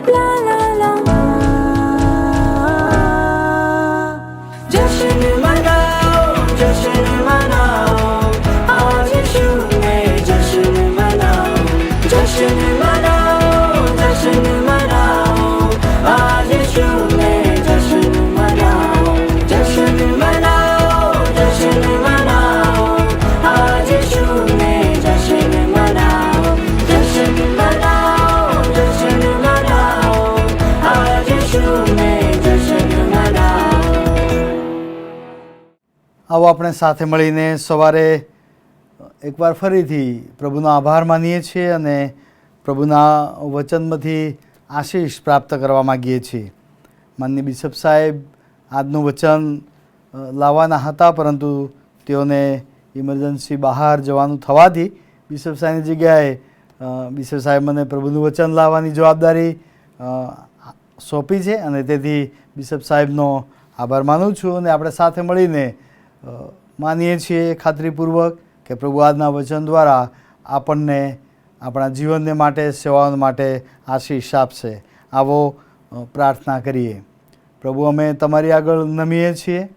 C: la la la.
I: जश्न मनाओ, आज यीशु में जश्न मनाओ। जश्न मनाओ, आज यीशु में जश्न मनाओ। जश्न मनाओ, आज यीशु में जश्न मनाओ। जश्न मनाओ, आज यीशु में जश्न मनाओ।
H: આવો આપણે સાથે મળીને સવારે એકવાર ફરીથી પ્રભુનો આભાર માનીએ છીએ અને પ્રભુના વચનમાંથી આશીષ પ્રાપ્ત કરવા માગીએ છીએ. માનનીય બિશપ સાહેબ આજનું વચન લાવવાના હતા, પરંતુ તેઓને ઇમરજન્સી બહાર જવાનું થવાથી બિશપ સાહેબની જગ્યાએ બિશપ સાહેબ મને પ્રભુનું વચન લાવવાની જવાબદારી સોંપી છે અને તેથી બિશપ સાહેબનો આભાર માનું છું. અને આપણે સાથે મળીને માનીએ છીએ ખાતરીપૂર્વક કે પ્રભુ આજના વચન દ્વારા આપણને આપણા જીવનને માટે, સેવાઓ માટે આશીષ આપશે. આવો પ્રાર્થના કરીએ. પ્રભુ, અમે તમારી આગળ નમીએ છીએ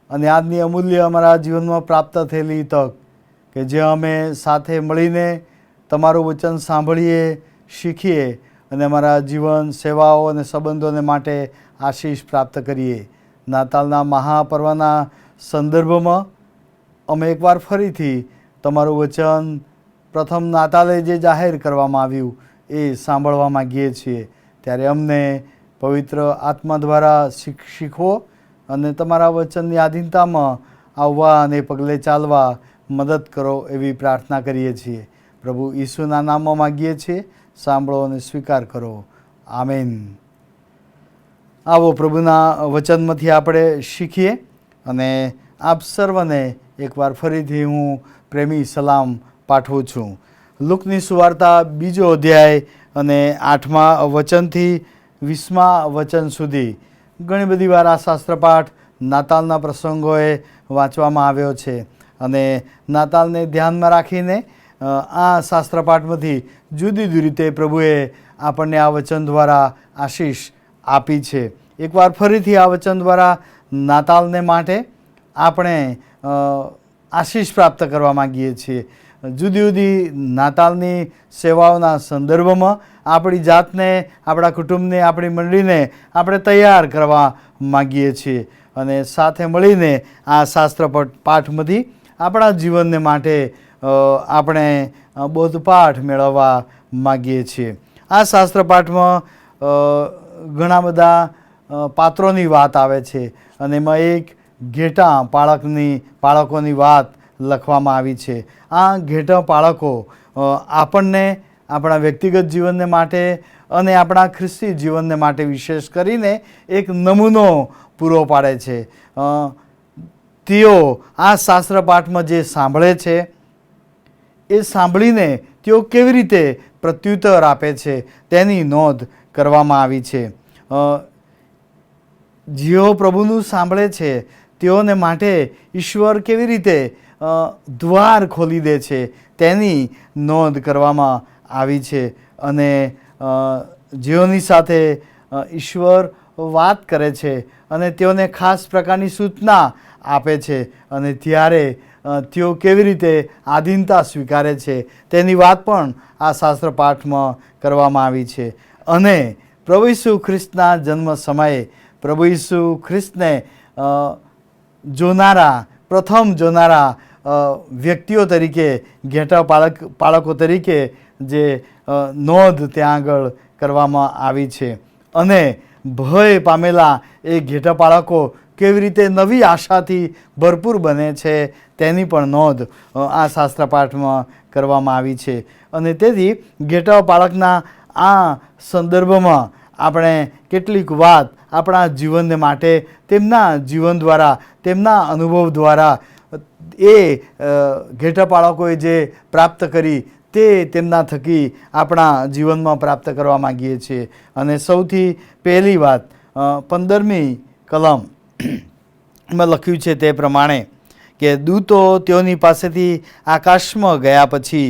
H: અને આજની અમૂલ્ય અમારા જીવનમાં પ્રાપ્ત થયેલી તક કે જે અમે સાથે મળીને તમારું વચન સાંભળીએ, શીખીએ અને અમારા જીવન, સેવાઓ અને સંબંધોને માટે આશીષ પ્રાપ્ત કરીએ. નાતાલના મહાપર્વના સંદર્ભમાં અમે એકવાર ફરીથી તમારું વચન પ્રથમ નાતાલે જે જાહેર કરવામાં આવ્યું એ સાંભળવા માગીએ છીએ. ત્યારે અમને પવિત્ર આત્મા દ્વારા શીખવો અને તમારા વચનની આધીનતામાં આવવા અને પગલે ચાલવા મદદ કરો એવી પ્રાર્થના કરીએ છીએ. પ્રભુ ઈસુના નામમાં માગીએ છીએ. સાંભળો અને સ્વીકાર કરો. આમેન. આવો પ્રભુના વચનમાંથી આપણે શીખીએ અને આપ સર્વને એકવાર ફરીથી હું પ્રેમી સલામ પાઠવું છું. લુકની સુવાર્તા 2 અધ્યાય અને 8મા વચનથી 20મા વચન સુધી ઘણી બધી વાર આ શાસ્ત્રપાઠ નાતાલના પ્રસંગોએ વાંચવામાં આવ્યો છે અને નાતાલને ધ્યાનમાં રાખીને આ શાસ્ત્રપાઠમાંથી જુદી જુદી રીતે પ્રભુએ આપણને આ વચન દ્વારા આશીષ આપી છે. એકવાર ફરીથી આ વચન દ્વારા નાતાલને માટે આપણે આશીષ પ્રાપ્ત કરવા માગીએ છીએ. જુદી જુદી નાતાલની સેવાઓના સંદર્ભમાં આપણી જાતને, આપણા કુટુંબને, આપણી મંડળીને આપણે તૈયાર કરવા માગીએ છીએ અને સાથે મળીને આ શાસ્ત્ર પાઠમાંથી આપણા જીવનને માટે આપણે બોધપાઠ મેળવવા માગીએ છીએ. આ શાસ્ત્ર પાઠમાં ઘણા બધા પાત્રોની વાત આવે છે અને એમાં એક ઘેટા બાળકોની વાત લખવામાં આવી છે. આ ઘેટા બાળકો આપણને આપણા વ્યક્તિગત જીવનને માટે અને આપણા ખ્રિસ્તી જીવનને માટે વિશેષ કરીને એક નમૂનો પૂરો પાડે છે. તેઓ આ શાસ્ત્ર પાઠમાં જે સાંભળે છે એ સાંભળીને તેઓ કેવી રીતે પ્રત્યુત્તર આપે છે તેની નોંધ કરવામાં આવી છે. જેઓ પ્રભુનું સાંભળે છે તેઓને માટે ઈશ્વર કેવી રીતે દ્વાર ખોલી દે છે તેની નોંધ કરવામાં આવી છે અને જેઓની સાથે ઈશ્વર વાત કરે છે અને તેઓને ખાસ પ્રકારની સૂચના આપે છે અને ત્યારે તેઓ કેવી રીતે આધીનતા સ્વીકારે છે તેની વાત પણ આ શાસ્ત્ર પાઠમાં કરવામાં આવી છે. અને પ્રભુ ઈસુ ખ્રિસ્તના જન્મ સમયે પ્રભુ ઈસુ ખ્રિસ્તને પ્રથમ જોનારા વ્યક્તિઓ તરીકે, ઘેટા બાળકો તરીકે જે નોંધ ત્યાં આગળ કરવામાં આવી છે અને ભય પામેલા એ ઘેટા બાળકો કેવી રીતે નવી આશાથી ભરપૂર બને છે તેની પણ નોંધ આ શાસ્ત્ર પાઠમાં કરવામાં આવી છે. અને તેથી ઘેટા બાળકના આ સંદર્ભમાં આપણે કેટલીક વાત આપણા જીવનને માટે તેમના જીવન દ્વારા, તેમના અનુભવ દ્વારા એ ઘેટા બાળકોએ જે પ્રાપ્ત કરી તે તેમના થકી આપણા જીવનમાં પ્રાપ્ત કરવા માગીએ છીએ. અને સૌથી પહેલી વાત 15મી કલમમાં લખ્યું છે તે પ્રમાણે કે દૂતો તેઓની પાસેથી આકાશમાં ગયા પછી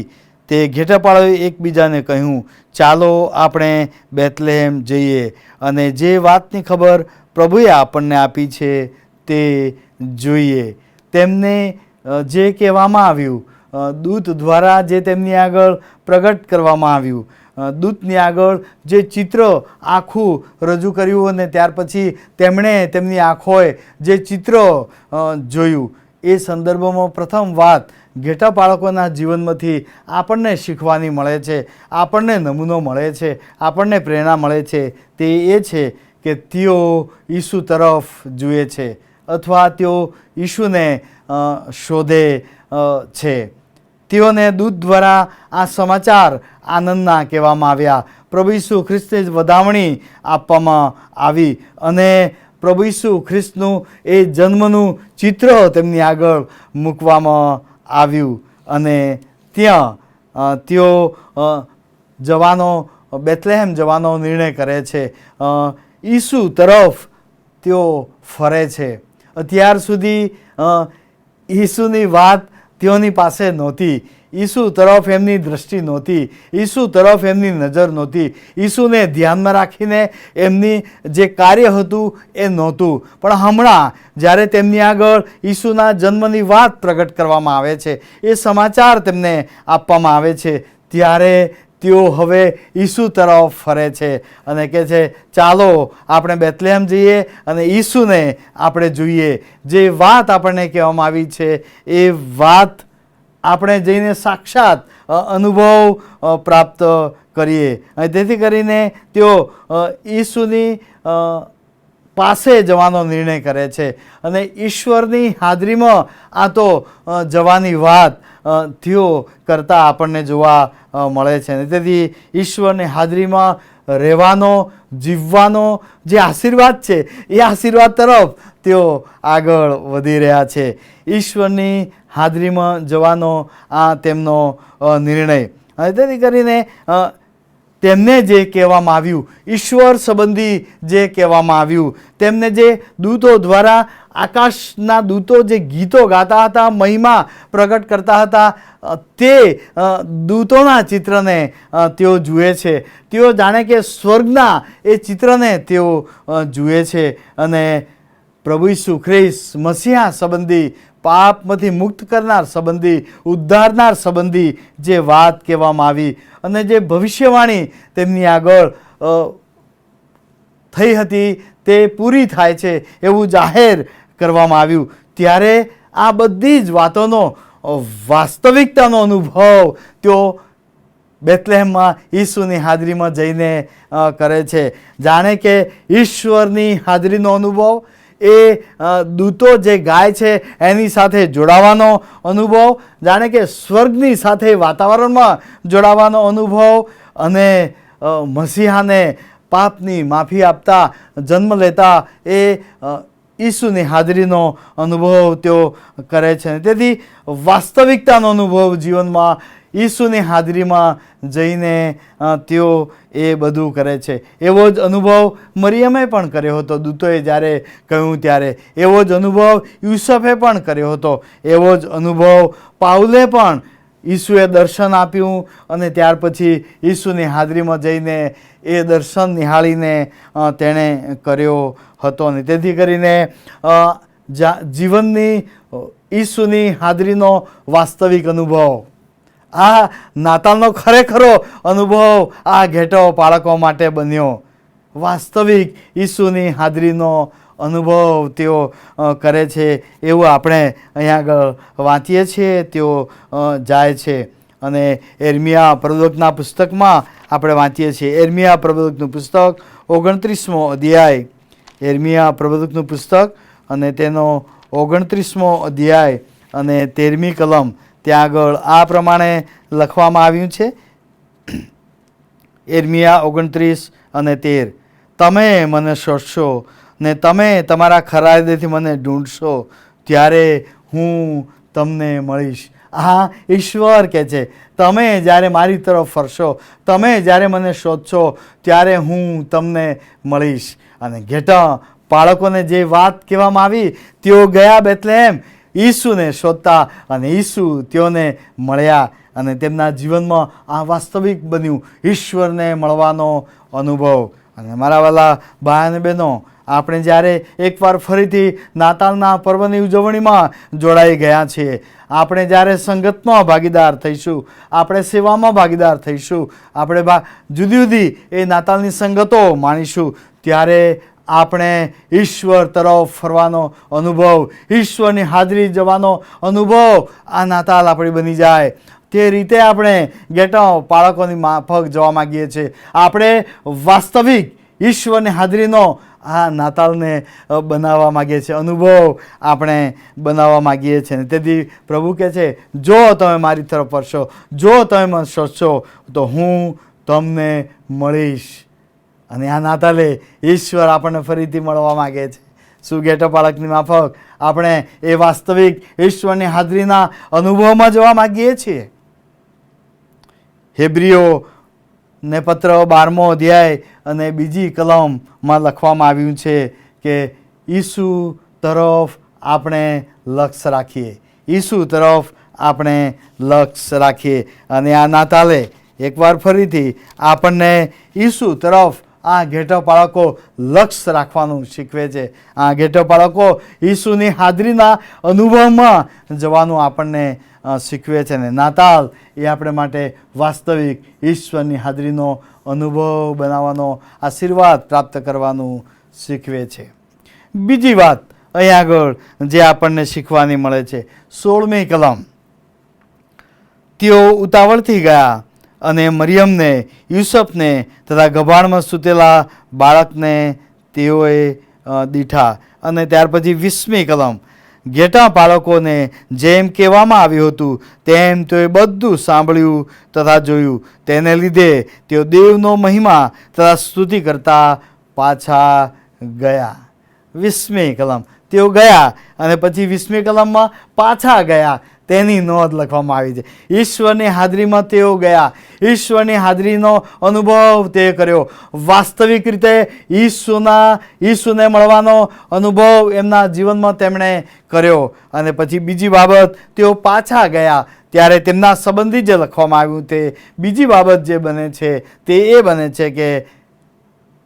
H: તે ઘેટાપાળોએ એકબીજાને કહ્યું, ચાલો આપણે બેથલેહેમ જઈએ અને જે વાતની ખબર પ્રભુએ આપણને આપી છે તે જોઈએ. તેમને જે કહેવામાં આવ્યું, દૂત દ્વારા જે તેમની આગળ પ્રગટ કરવામાં આવ્યું, દૂતની આગળ જે ચિત્ર આખું રજૂ કર્યું અને ત્યાર પછી તેમણે તેમની આંખોએ જે ચિત્ર જોયું, એ સંદર્ભમાં પ્રથમ વાત ઘેટા બાળકોના જીવનમાંથી આપણને શીખવાની મળે છે, આપણને નમૂનો મળે છે, આપણને પ્રેરણા મળે છે તે એ છે કે તેઓ ઈસુ તરફ જુએ છે અથવા તેઓ ઈસુને શોધે છે. તેઓને દૂત દ્વારા આ સમાચાર આનંદના કહેવામાં આવ્યા. પ્રભુ ઈસુ ખ્રિસ્તને જ વધામણી આપવામાં આવી અને પ્રભુ ઈસુ ખ્રિસ્તનું એ જન્મનું ચિત્ર તેમની આગળ મૂકવામાં આવ્યું અને ત્યાં તેઓ બેથલેહેમ જવાનો નિર્ણય કરે છે. ઈસુ તરફ તેઓ ફરે છે. અત્યાર સુધી ઈસુની વાત તેઓની પાસે નહોતી, ઈસુ તરફ એમની દૃષ્ટિ નહોતી, ઈસુ તરફ એમની નજર નહોતી, ઈસુને ધ્યાનમાં રાખીને એમની જે કાર્ય હતું એ નહોતું. પણ હમણાં જ્યારે તેમની આગળ ઈસુના જન્મની વાત પ્રગટ કરવામાં આવે છે, એ સમાચાર તેમને આપવામાં આવે છે, ત્યારે તેઓ હવે ઈસુ તરફ ફરે છે અને કહે છે, ચાલો આપણે બેથલેહેમ જઈએ અને ઈસુને આપણે જોઈએ. જે વાત આપણને કહેવામાં આવી છે એ વાત આપણે જઈને સાક્ષાત અનુભવ પ્રાપ્ત કરીએ. અને તેથી કરીને તેઓ ઈસુની પાસે જવાનો નિર્ણય કરે છે અને ઈશ્વરની હાજરીમાં આ તો જવાની વાત તેઓ કરતાં આપણને જોવા મળે છે. અને તેથી ઈશ્વરની હાજરીમાં રહેવાનો, જીવવાનો જે આશીર્વાદ છે એ આશીર્વાદ તરફ તેઓ આગળ વધી રહ્યા છે. ઈશ્વરની હાજરીમાં જવાનો આ તેમનો નિર્ણય. અને તેથી કરીને તેમને જે કહેવામાં આવ્યું, ઈશ્વર સંબંધી જે કહેવામાં આવ્યું, તેમને જે દૂતો દ્વારા આકાશના દૂતો જે ગીતો ગાતા હતા, મહિમા પ્રગટ કરતા હતા, તે દૂતોના ચિત્રને તેઓ જુએ છે. તેઓ જાણે કે સ્વર્ગના એ ચિત્રને તેઓ જુએ છે. અને પ્રભુ ઈસુ ખ્રિસ્ત મસીહા સંબંધી, પાપમાંથી મુક્ત કરનાર સંબંધી, ઉદ્ધારનાર સંબંધી જે વાત કહેવામાં આવી અને જે ભવિષ્યવાણી તેમની આગળ થઈ હતી તે પૂરી થાય છે એવું જાહેર કરવામાં આવ્યું. ત્યારે આ બધી જ વાતોનો વાસ્તવિકતાનો અનુભવ તેઓ બેથલેહેમમાં ઈસુની હાજરીમાં જઈને કરે છે. જાણે કે ઈશ્વરની હાજરીનો અનુભવ, એ દૂતો જે ગાય છે એની સાથે જોડાવાનો અનુભવ, જાણે કે સ્વર્ગની સાથે વાતાવરણમાં જોડાવાનો અનુભવ અને મસીહાને પાપની માફી આપતા, જન્મ લેતા એ ઈસુની હાજરીનો અનુભવ તેઓ કરે છે. તેથી વાસ્તવિકતાનો અનુભવ જીવનમાં ઈસુની હાજરીમાં જઈને તેઓ એ બધું કરે છે. એવો જ અનુભવ મરિયમે પણ કર્યો હતો દૂતોએ જ્યારે કહ્યું ત્યારે. એવો જ અનુભવ યુસુફે પણ કર્યો હતો. એવો જ અનુભવ પાઉલે પણ ઈસુએ દર્શન આપ્યું અને ત્યાર પછી ઈસુની હાજરીમાં જઈને એ દર્શન નિહાળીને તેણે કર્યો હતો. અને તેથી કરીને જીવનની ઈસુની હાજરીનો વાસ્તવિક અનુભવ, આ નાતાલનો ખરેખરો અનુભવ આ ઘેટો બાળકો માટે બન્યો. વાસ્તવિક ઈસુની હાજરીનો અનુભવ તેઓ કરે છે એવું આપણે અહીંયા આગળ વાંચીએ છીએ. તેઓ જાય છે અને એર્મિયા પ્રવક્તાના પુસ્તકમાં આપણે વાંચીએ છીએ. એર્મિયા પ્રવક્તાનું પુસ્તક 29મો અધ્યાય, એર્મિયા પ્રવક્તાનું પુસ્તક અને તેનો 29મો અધ્યાય અને 13મી કલમ. ત્યાં આગળ આ પ્રમાણે લખવામાં આવ્યું છે. એર્મિયા 29 અને 13. તમે મને શોધશો ને તમે તમારા ખરા હૃદયથી મને ઢૂંઢશો, ત્યારે હું તમને મળીશ. હા, ઈશ્વર કહે છે, તમે જ્યારે મારી તરફ ફરશો, તમે જ્યારે મને શોધશો, ત્યારે હું તમને મળીશ. અને ઘેટા બાળકોને જે વાત કહેવામાં આવી, તેઓ ગયા બેથલેહેમ ઈસુને શોધતા અને ઈસુ તેઓને મળ્યા અને તેમના જીવનમાં આ વાસ્તવિક બન્યું, ઈશ્વરને મળવાનો અનુભવ. અને મારા વાલા ભાઈ અને બહેનો, આપણે જ્યારે એકવાર ફરીથી નાતાલના પર્વની ઉજવણીમાં જોડાઈ ગયા છીએ, આપણે જ્યારે સંગતમાં ભાગીદાર થઈશું, આપણે સેવામાં ભાગીદાર થઈશું, આપણે જુદી જુદી એ નાતાલની સંગતો માણીશું, ત્યારે આપણે ઈશ્વર તરફ ફરવાનો અનુભવ, ઈશ્વરની હાજરી જવાનો અનુભવ આ નાતાલ આપણી બની જાય. તે રીતે આપણે ગેટા બાળકોની માફક જવા માગીએ છીએ. આપણે વાસ્તવિક ઈશ્વરની હાજરીનો આ નાતાલને બનાવવા માગીએ છીએ, અનુભવ આપણે બનાવવા માગીએ છીએ. તેથી પ્રભુ કહે છે, જો તમે મારી તરફ ફરશો, જો તમે મને શોધશો, તો હું તમને મળીશ. અને આ નાતાલે ઈશ્વર આપણને ફરીથી મળવા માગે છે. શું ગેટો બાળકની માફક આપણે એ વાસ્તવિક ઈશ્વરની હાજરીના અનુભવમાં જવા માગીએ છીએ? હેબ્રીઓ ને પત્ર 12મો અધ્યાય અને 2જી કલમમાં લખવામાં આવ્યું છે કે ઈસુ તરફ આપણે લક્ષ્ય રાખીએ, ઈસુ તરફ આપણે લક્ષ્ય રાખીએ. અને આ નાતાલે એકવાર ફરીથી આપણને ઈસુ તરફ આ ઘેટા બાળકો લક્ષ્ય રાખવાનું શીખવે છે. આ ઘેટા બાળકો ઈસુની હાજરીના અનુભવમાં જવાનું આપણને શીખવે છે. ને નાતાલ એ આપણે માટે વાસ્તવિક ઈશ્વરની હાજરીનો અનુભવ બનાવવાનો, આશીર્વાદ પ્રાપ્ત કરવાનું શીખવે છે. બીજી વાત અહીં આગળ જે આપણને શીખવાની મળે છે, 16મી કલમ. તેઓ ઉતાવળથી ગયા અને મરિયમને, યુસુફને તથા ગભાણમાં સૂતેલા બાળકને તેઓએ દીઠા. અને ત્યાર પછી 20મી કલમ. ઘેટા બાળકોને જેમ કહેવામાં આવ્યું હતું તેમ તેઓએ બધું સાંભળ્યું તથા જોયું. તેને લીધે તેઓ દેવનો મહિમા તથા સ્તુતિ કરતા પાછા ગયા. 20મી કલમ. તેઓ ગયા અને પછી 20મી કલમમાં પાછા ગયા તેની નોંધ લખવામાં આવી છે. ઈશ્વરની હાજરીમાં તેઓ ગયા, ઈશ્વરની હાજરીનો અનુભવ તે કર્યો. વાસ્તવિક રીતે ઈસુને મળવાનો અનુભવ એમના જીવનમાં તેમણે કર્યો. અને પછી બીજી બાબત, તેઓ પાછા ગયા ત્યારે તેમના સંબંધી જે લખવામાં આવ્યું તે બીજી બાબત જે બને છે તે એ બને છે કે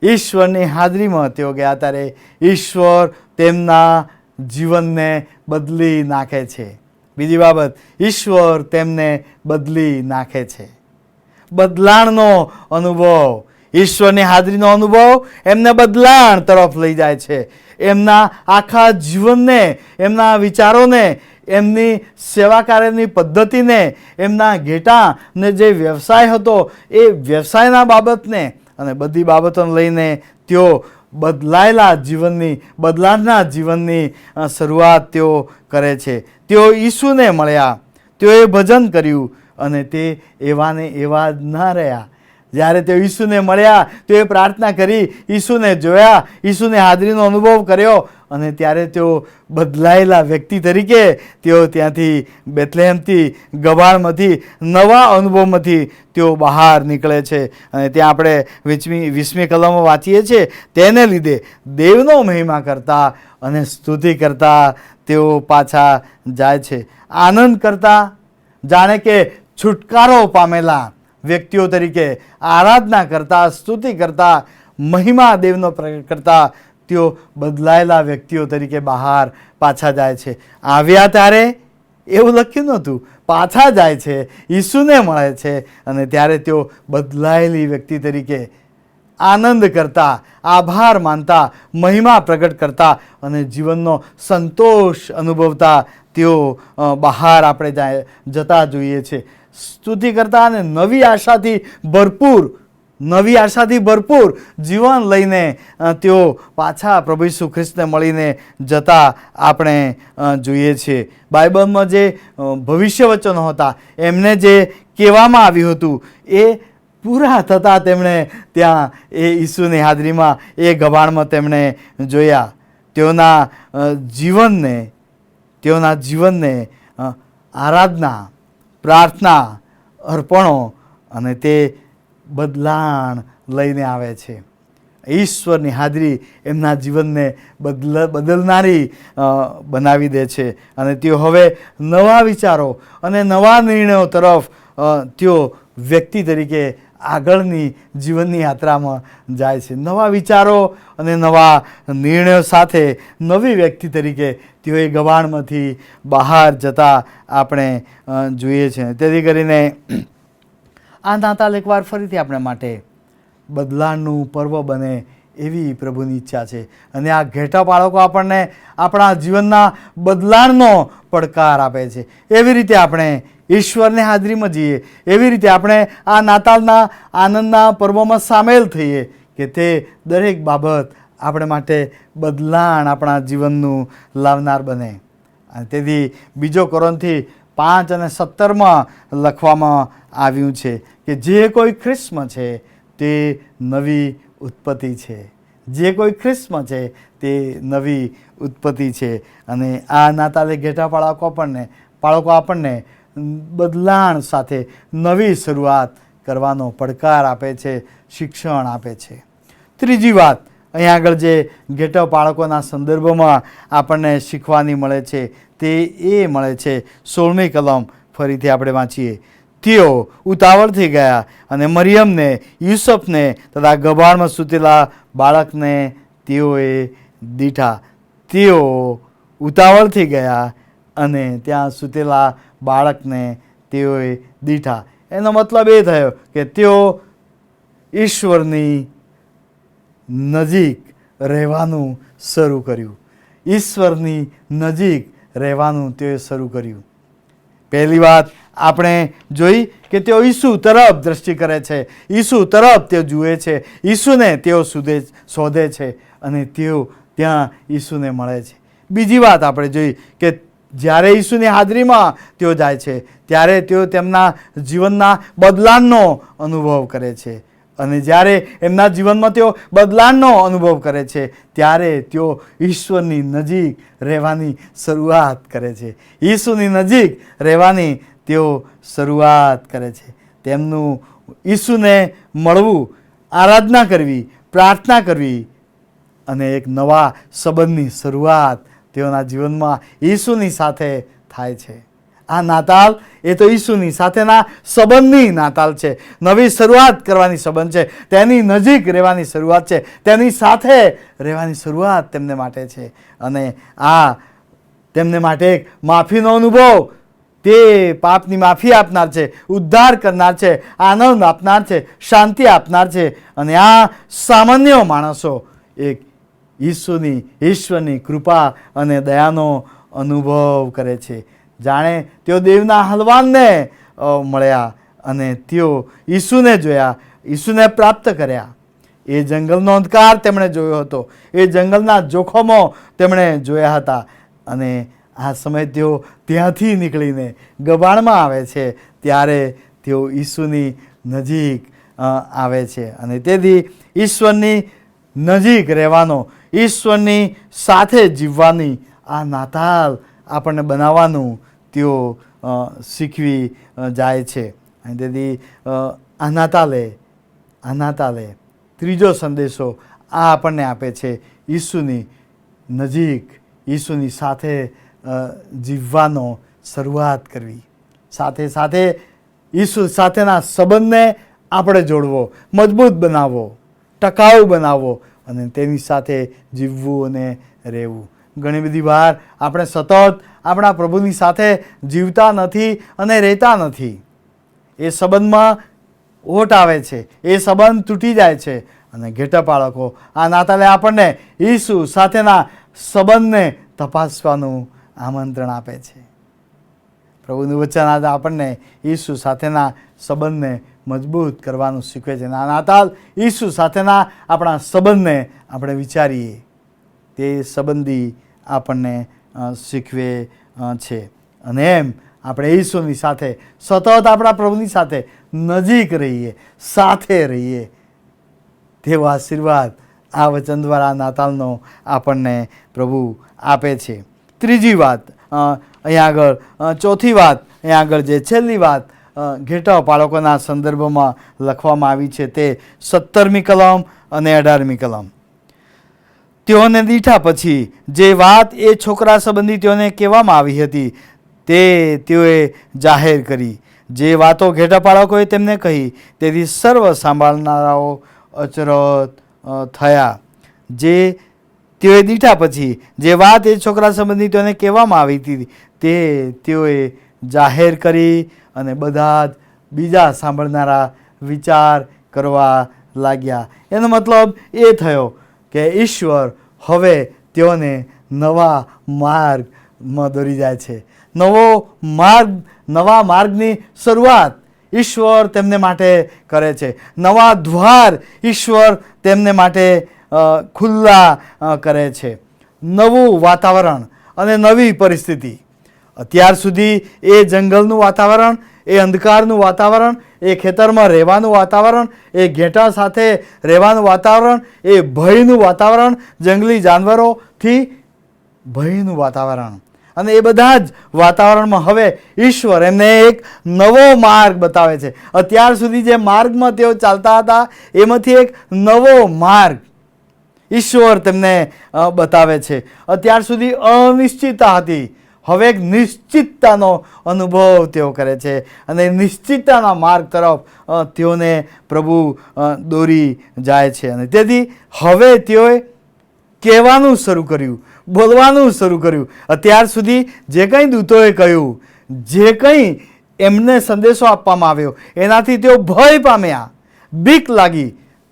H: ઈશ્વરની હાજરીમાં તેઓ ગયા ત્યારે ઈશ્વર તેમના જીવનને બદલી નાખે છે. બીજી બાબત, ઈશ્વર તેમને બદલી નાખે છે. બદલાણનો અનુભવ, ઈશ્વરની હાજરીનો અનુભવ એમને બદલાણ તરફ લઈ જાય છે. એમના આખા જીવનને, એમના વિચારોને, એમની સેવા કાર્યની પદ્ધતિને, એમના ઘેટાને જે વ્યવસાય હતો એ વ્યવસાયના બાબતને અને બધી બાબતોને લઈને તેઓ બદલાણના જીવનની શરૂઆત તેઓ કરે છે. તેઓ ઈસુને મળ્યા, તેઓએ ભજન કર્યું અને તે એવાને એવા જ ન રહ્યા. જ્યારે તેઓ ઈસુને મળ્યા, તેઓએ પ્રાર્થના કરી, ઈસુને જોયા, ઈસુની હાજરીનો અનુભવ કર્યો અને ત્યારે તેઓ બદલાયેલા વ્યક્તિ તરીકે તેઓ ત્યાંથી બેથલેહેમથી, ગબાળમાંથી, નવા અનુભવમાંથી તેઓ બહાર નીકળે છે. અને ત્યાં આપણે 20મી કલમમાં વાંચીએ છીએ, તેને લીધે દેવનો મહિમા કરતા અને સ્તુતિ કરતા તેઓ પાછા જાય છે. આનંદ કરતા, જાણે કે છુટકારો પામેલા વ્યક્તિઓ તરીકે આરાધના કરતા, સ્તુતિ કરતા, મહિમા દેવનો પ્રગટ કરતા તેઓ બદલાયેલા વ્યક્તિઓ તરીકે બહાર પાછા જાય છે. આવ્યા ત્યારે એવું લખ્યું નહોતું, પાછા જાય છે, ઈસુને મળે છે અને ત્યારે તેઓ બદલાયેલી વ્યક્તિ તરીકે આનંદ કરતા, આભાર માનતા, મહિમા પ્રગટ કરતા અને જીવનનો સંતોષ અનુભવતા તેઓ બહાર આપણે જતા જોઈએ છે. સ્તુતિ કરતા અને નવી આશાથી ભરપૂર જીવન લઈને તેઓ પાછા પ્રભુ ઈસુ ખ્રિસ્તને મળીને જતા આપણે જોઈએ છીએ. બાઇબલમાં જે ભવિષ્ય વચનો હતા એમને જે કહેવામાં આવ્યું હતું એ પૂરા થતાં તેમણે ત્યાં એ ઈસુની હાજરીમાં, એ ગબાણમાં તેમણે જોયા. તેઓના જીવનને આરાધના, પ્રાર્થના, અર્પણો અને તે બદલાણ લઈને આવે છે. ઈશ્વરની હાજરી એમના જીવનને બદલનારી બનાવી દે છે અને તેઓ હવે નવા વિચારો અને નવા નિર્ણયો તરફ તેઓ વ્યક્તિ તરીકે આગળની જીવનની યાત્રામાં જાય છે. નવા વિચારો અને નવા નિર્ણયો સાથે નવી વ્યક્તિ તરીકે તેઓ એ ગબાણમાંથી બહાર જતા આપણે જોઈએ છીએ. તેથી કરીને આ નાતાલ એકવાર ફરીથી આપણે માટે બદલાણનું પર્વ બને એવી પ્રભુની ઈચ્છા છે. અને આ ઘેટા બાળકો આપણને આપણા જીવનના બદલાણનો પડકાર આપે છે. એવી રીતે આપણે ઈશ્વરની હાજરીમાં જઈએ, એવી રીતે આપણે આ નાતાલના આનંદના પર્વમાં સામેલ થઈએ કે તે દરેક બાબત આપણે માટે બદલાણ આપણા જીવનનું લાવનાર બને. અને તેથી 2 કોરિન્થી 5 અને 17માં લખવામાં આવ્યું છે કે જે કોઈ ખ્રિસ્તમાં છે તે નવી ઉત્પત્તિ છે. જે કોઈ ખ્રિસ્તમાં છે તે નવી ઉત્પત્તિ છે. અને આ નાતાલે ઘેટા બાળકો આપણને બદલાણ સાથે નવી શરૂઆત કરવાનો પડકાર આપે છે, શિક્ષણ આપે છે. ત્રીજી વાત અહીં આગળ જે ઘેટા બાળકોના સંદર્ભમાં આપણને શીખવાની મળે છે તે એ મળે છે 16મી કલમ ફરીથી આપણે વાંચીએ. તેઓ ઉતાવળથી ગયા અને મરિયમને, યુસુફને તથા ગભાણમાં સૂતેલા બાળકને તેઓએ દીઠા. તેઓ ઉતાવળથી ગયા અને ત્યાં સૂતેલા બાળકને તેઓએ દીઠા. એનો મતલબ એ થયો કે તેઓ ઈશ્વરની નજીક રહેવાનું શરૂ કર્યું. ઈશ્વરની નજીક રહેવાનું તેઓએ શરૂ કર્યું. પહેલી વાત આપણે જોઈ કે તેઓ ઈસુ તરફ દ્રષ્ટિ કરે છે, ઈસુ તરફ તેઓ જુએ છે, ઈસુને તેઓ શોધે છે અને તેઓ ત્યાં ઈસુને મળે છે. બીજી વાત આપણે જોઈ કે જ્યારે ઈસુની હાજરીમાં તેઓ જાય છે ત્યારે તેઓ તેમના જીવનના બદલાણનો અનુભવ કરે છે. અને જ્યારે એમના જીવનમાં તેઓ બદલાણનો અનુભવ કરે છે ત્યારે તેઓ ઈશ્વરની નજીક રહેવાની શરૂઆત કરે છે. ઈસુની નજીક રહેવાની તેઓ શરૂઆત કરે છે. તેમનું ઈસુને મળવું, આરાધના કરવી, પ્રાર્થના કરવી અને એક નવા સંબંધની શરૂઆત તેઓના જીવનમાં ઈસુની સાથે થાય છે. આ નાતાલ એ તો ઈસુની સાથેના સંબંધની નાતાલ છે. નવી શરૂઆત કરવાની સંબંધ છે, તેની નજીક રહેવાની શરૂઆત છે, તેની સાથે રહેવાની શરૂઆત તેમને માટે છે. અને આ તેમને માટે એક માફીનો અનુભવ, તે પાપની માફી આપનાર છે, ઉદ્ધાર કરનાર છે, આનંદ આપનાર છે, શાંતિ આપનાર છે. અને આ સામાન્ય માણસો એક ઈશ્વરની કૃપા અને દયાનો અનુભવ કરે છે. જાણે તેઓ દેવના હલવાનને મળ્યા અને તેઓ ઈસુને જોયા, ઈસુને પ્રાપ્ત કર્યા. એ જંગલનો અંધકાર તેમણે જોયો હતો, એ જંગલના જોખમો તેમણે જોયા હતા. અને આ સમયે તેઓ ત્યાંથી નીકળીને ગબાણમાં આવે છે, ત્યારે તેઓ ઈસુની નજીક આવે છે. અને તેથી ઈશ્વરની નજીક રહેવાનો, ઈશ્વરની સાથે જીવવાની આ નાતાલ આપણને બનાવવાનું તેઓ શીખવી જાય છે. અને તેથી આ નાતાલે ત્રીજો સંદેશો આ આપણને આપે છે, ઈસુની નજીક, ઈસુની સાથે જીવવાનો શરૂઆત કરવી. સાથે સાથે ઈસુ સાથેના સંબંધને આપણે જોડવો, મજબૂત બનાવવો, ટકાઉ બનાવવો અને તેની સાથે જીવવું અને રહેવું. ઘણી બધી વાર આપણે સતત આપણા પ્રભુની સાથે જીવતા નથી અને રહેતા નથી. એ સંબંધમાં ઓટ આવે છે, એ સંબંધ તૂટી જાય છે. અને ઘેટા બાળકો આ નાતાલે આપણને ઈસુ સાથેના સંબંધને તપાસવાનું આમંત્રણ આપે છે. પ્રભુનું વચન આજે આપણને ઈસુ સાથેના સંબંધને મજબૂત કરવાનું શીખવે છે. આ નાતાલ ઈસુ સાથેના આપણા સંબંધને આપણે વિચારીએ, તે સંબંધી આપણને શીખવે છે. અને એમ આપણે ઈસુની સાથે સતત આપણા પ્રભુની સાથે નજીક રહીએ, સાથે રહીએ, તેવો આશીર્વાદ આ વચન દ્વારા નાતાલનો આપણને પ્રભુ આપે છે. ત્રીજી વાત અહીંયા આગળ, ચોથી વાત અહીંયા આગળ, જે છેલ્લી વાત ઘેટા બાળકોના સંદર્ભમાં લખવામાં આવી છે, તે 17મી કલમ અને 18મી કલમ. તેઓને દીઠા પછી જે વાત એ છોકરા સંબંધી તેઓને કહેવામાં આવી હતી તે તેઓએ જાહેર કરી. જે વાતો ઘેટા બાળકોએ તેમને કહી, તેથી સર્વ સાંભળનારાઓ અચરત થયા. જે તેઓએ દીઠા પછી જે વાત એ છોકરા સંબંધી તેઓને કહેવામાં આવી હતી તે તેઓએ જાહેર કરી અને બધા જ બીજા સાંભળનારા વિચાર કરવા લાગ્યા. એનો મતલબ એ થયો કે ઈશ્વર હવે તેઓને નવા માર્ગમાં દોરી જાય છે. નવા માર્ગની શરૂઆત ઈશ્વર તેમને માટે કરે છે. નવા દ્વાર ઈશ્વર તેમને માટે ખુલ્લા કરે છે. નવું વાતાવરણ અને નવી પરિસ્થિતિ. અત્યાર સુધી એ જંગલનું વાતાવરણ, એ અંધકારનું વાતાવરણ, એ ખેતરમાં રહેવાનું વાતાવરણ, એ ઘેટા સાથે રહેવાનું વાતાવરણ, એ ભયનું વાતાવરણ, જંગલી જાનવરોથી ભયનું વાતાવરણ. અને એ બધા જ વાતાવરણમાં હવે ઈશ્વર એમને એક નવો માર્ગ બતાવે છે. અત્યાર સુધી જે માર્ગમાં તેઓ ચાલતા હતા એમાંથી એક નવો માર્ગ ઈશ્વર તેમને બતાવે છે. અત્યાર સુધી અનિશ્ચિતતા હતી, હવે એક નિશ્ચિતતાનો અનુભવ તેઓ કરે છે અને નિશ્ચિતતાના માર્ગ તરફ તેઓને પ્રભુ દોરી જાય છે. અને તેથી હવે તેઓએ કહેવાનું શરૂ કર્યું, બોલવાનું શરૂ કર્યું. અત્યાર સુધી જે કંઈ દૂતોએ કહ્યું, જે કંઈ એમને સંદેશો આપવામાં આવ્યો, એનાથી તેઓ ભય પામ્યા, બીક લાગી.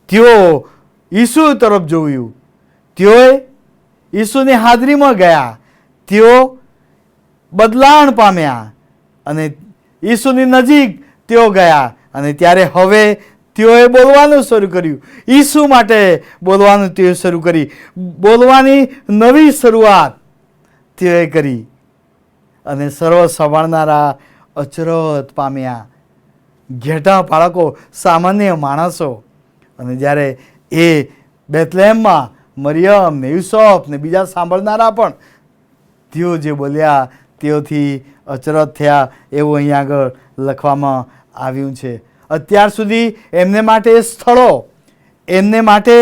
H: તેઓ ઈસુ તરફ જોયું, તેઓએ ઈસુની હાજરીમાં ગયા, તેઓ બદલાણ પામ્યા અને ઈસુની નજીક તેઓ ગયા. અને ત્યારે હવે તેઓએ બોલવાનું શરૂ કર્યું, ઈસુ માટે બોલવાનું તેઓ શરૂ કરી, બોલવાની નવી શરૂઆત તેઓએ કરી. અને સર્વ સંભાળનારા અચરત પામ્યા. ઘેટા બાળકો, સામાન્ય માણસો. અને જ્યારે એ બેથલેહેમમાં મરિયમ ને યુસુફ ને બીજા સાંભળનારા પણ તેઓ જે બોલ્યા તેઓથી અચરત થયા એવું અહીંયા આગળ લખવામાં આવ્યું છે. અત્યાર સુધી એમને માટે એ સ્થળો, એમને માટે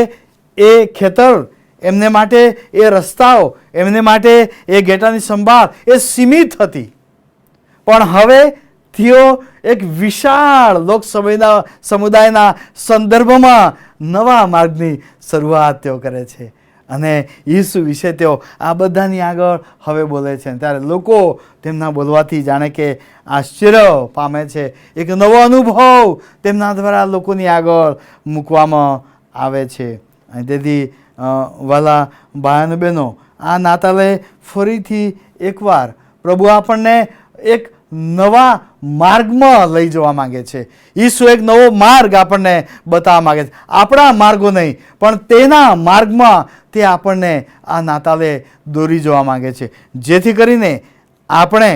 H: એ ખેતર, એમને માટે એ રસ્તાઓ, એમને માટે એ ઘેટાની સંભાળ એ સીમિત હતી. પણ હવે તેઓ એક વિશાળ લોક સમુદાયના સંદર્ભમાં નવા માર્ગની શરૂઆત તેઓ કરે છે અને ઈસુ વિશે તેઓ આ બધાની આગળ હવે બોલે છે. ત્યારે લોકો તેમના બોલવાથી જાણે કે આશ્ચર્ય પામે છે. એક નવો અનુભવ તેમના દ્વારા લોકોની આગળ મૂકવામાં આવે છે. અને તેથી વાલા ભાઈ અને બહેનો, આ નાતાલે ફરીથી એકવાર પ્રભુ આપણને એક નવા માર્ગમાં લઈ જવા માંગે છે. ઈસુ એક નવો માર્ગ આપણને બતાવવા માંગે છે. આપણા માર્ગો નહીં પણ તેના માર્ગમાં તે આપણને આ નાતાલે દોરી જવા માંગે છે, જેથી કરીને આપણે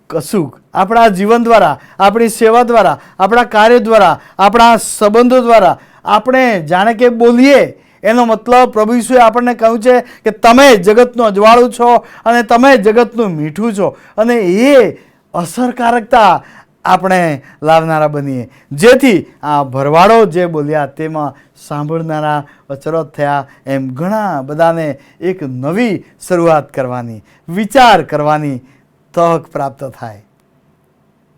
H: કશુંક આપણા જીવન દ્વારા, આપણી સેવા દ્વારા, આપણા કાર્ય દ્વારા, આપણા સંબંધો દ્વારા આપણે જાણે કે બોલીએ. એનો મતલબ પ્રભુ ઈસુએ આપણને કહ્યું છે કે તમે જગતનું અજવાળું છો અને તમે જગતનું મીઠું છો, અને એ અસરકારકતા આપણે લાવનારા બનીએ, જેથી આ ભરવાડો જે બોલ્યા તેમાં સાંભળનારા અચરજ થયા. એમ ઘણા બધાને એક નવી શરૂઆત કરવાની, વિચાર કરવાની તક પ્રાપ્ત થાય.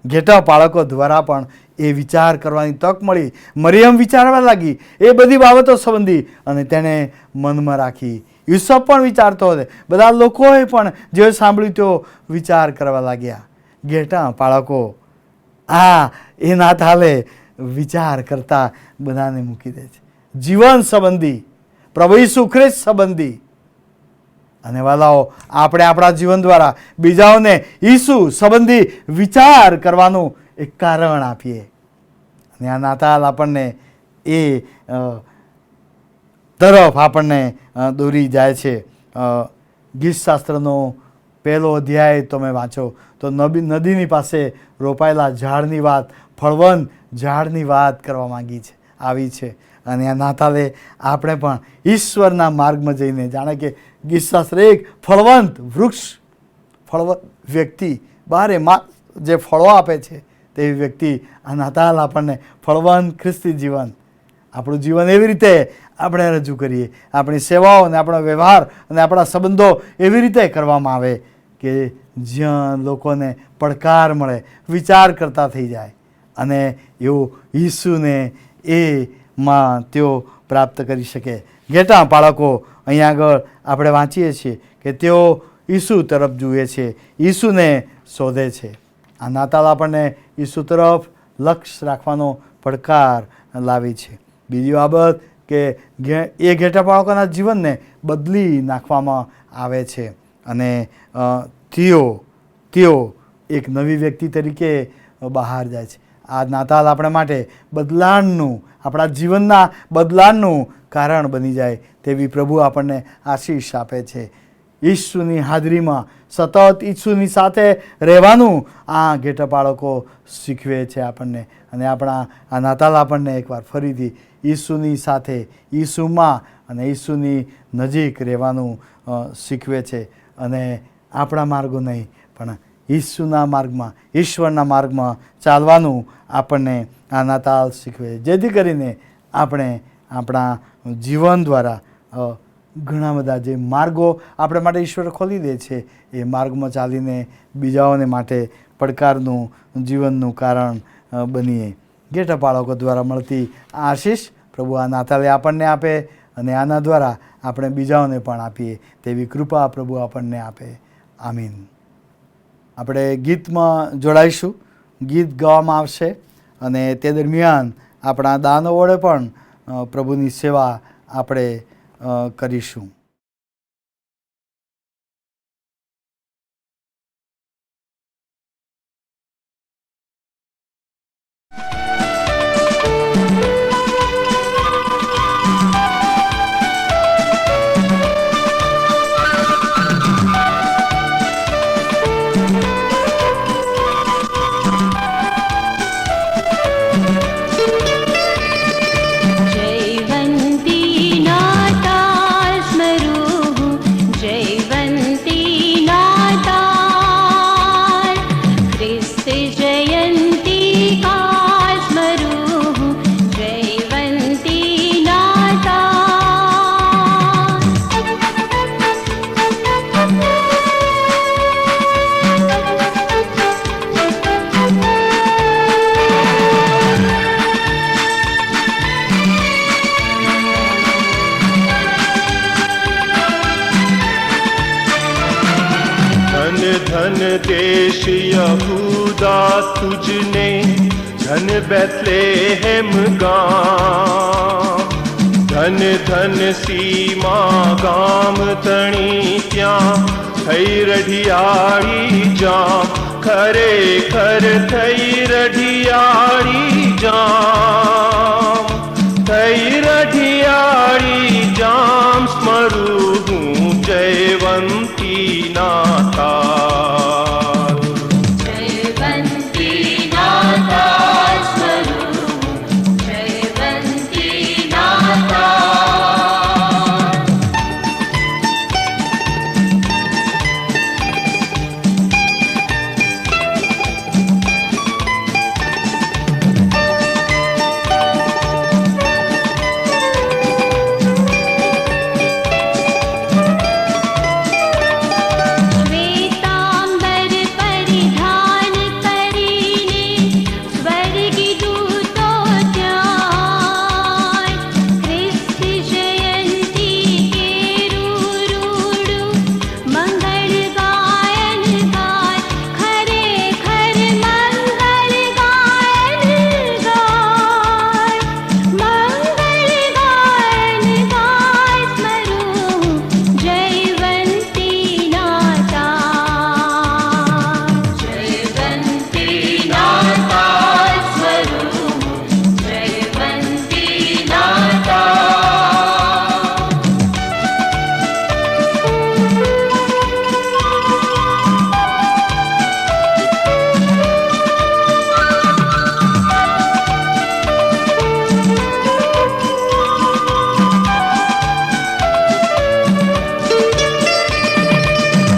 H: ઘેટા બાળકો દ્વારા પણ એ વિચાર કરવાની તક મળી. મરિયમ વિચારવા લાગી એ બધી બાબતો સંબંધી અને તેણે મનમાં રાખી. યુસુફ પણ વિચારતો હતો. બધા લોકોએ પણ જે સાંભળ્યું તેઓ વિચાર કરવા લાગ્યા. ઘેટા બાળકો એ નાતાલે વિચાર કરતા બધાને મૂકી દે છે. જીવન સંબંધી, પ્રભુ ઈસુ ખ્રિસ્ત સંબંધી. અને વાલાઓ, આપણે આપણા જીવન દ્વારા બીજાઓને ઈસુ સંબંધી વિચાર કરવાનું એક કારણ આપીએ. અને આ નાતાલ આપણને એ તરફ આપણને દોરી જાય છે. ગીતશાસ્ત્રનો પહેલો અધ્યાય તમે વાંચો તો નદીની પાસે રોપાયેલા ઝાડની વાત, ફળવંત ઝાડની વાત કરવા આવી છે. અને આ નાતાલે આપણે પણ ઈશ્વરના માર્ગમાં જઈને જાણે કે ગીતશાસ્ત્ર એક ફળવંત વૃક્ષ, ફળવંત વ્યક્તિ, બારે માસ જે ફળો આપે છે તેવી વ્યક્તિ. આ નાતાલ આપણને ફળવંત ખ્રિસ્તી જીવન, આપણું જીવન એવી રીતે આપણે રજૂ કરીએ, આપણી સેવાઓ અને આપણો વ્યવહાર અને આપણા સંબંધો એવી રીતે કરવામાં આવે કે જ્યાં લોકોને પડકાર મળે, વિચાર કરતા થઈ જાય અને એવું ઈસુને એમાં તેઓ પ્રાપ્ત કરી શકે. ઘેટા બાળકો અહીંયા આગળ આપણે વાંચીએ છીએ કે તેઓ ઈસુ તરફ જુએ છે, ઈસુને શોધે છે. આ નાતાલ આપણને ઈસુ તરફ લક્ષ્ય રાખવાનો પડકાર લાવી છે. બીજી બાબત કે એ ઘેટા બાળકોના જીવનને બદલી નાખવામાં આવે છે અને તેઓ એક નવી વ્યક્તિ તરીકે બહાર જાય છે. આ નાતાલ આપણા માટે બદલાણનું, આપણા જીવનના બદલાણનું કારણ બની જાય તેવી પ્રભુ આપણને આશીષ આપે છે. ઈસુની હાજરીમાં સતત ઈસુની સાથે રહેવાનું આ ઘેટા બાળકો શીખવે છે આપણને. અને આપણા આ નાતાલ આપણને એકવાર ફરીથી ઈસુની સાથે, ઈસુમાં અને ઈસુની નજીક રહેવાનું શીખવે છે. અને આપણા માર્ગો નહીં પણ ઈસુના માર્ગમાં, ઈશ્વરના માર્ગમાં ચાલવાનું આપણને આ નાતાલ શીખવે, જેથી કરીને આપણે આપણા જીવન દ્વારા ઘણા બધા જે માર્ગો આપણે માટે ઈશ્વર ખોલી દે છે એ માર્ગમાં ચાલીને બીજાઓને માટે પડકારનું જીવનનું કારણ બનીએ. ઘેટા બાળકો દ્વારા મળતી આશીષ પ્રભુ આ નાતાલે આપણને આપે અને આના દ્વારા આપણે બીજાઓને પણ આપીએ તેવી કૃપા પ્રભુ આપણને આપે. આમીન. આપણે ગીતમાં જોડાઈશું. ગીત ગાવામાં આવશે અને તે દરમિયાન આપણા દાનો વડે પણ પ્રભુની સેવા આપણે કરીશું.
C: जयवन्ती नाताल स्मृति
A: देश यहूदा तुझने धन बैतलेहम गाम धन धन सीमा गाम तणी त्या थई रढियाળી जाम खरेखर थई रढियाળી जाम थई रढियाળી जाम स्मरू हूँ जयवंती नाता
C: जयवंती नाता स्वरूप जयवंती नाता श्वेतांबर परिधान करीने स्वर्गी दूतो त्याय ख्रिस्त जयंती केरूरू मंगल गायन गाय खरे खर मंगल गायन गाय मंगल गायन गाय स्मरू जयवंती नाता जयवंती नाता स्वरूप जयवंती नाता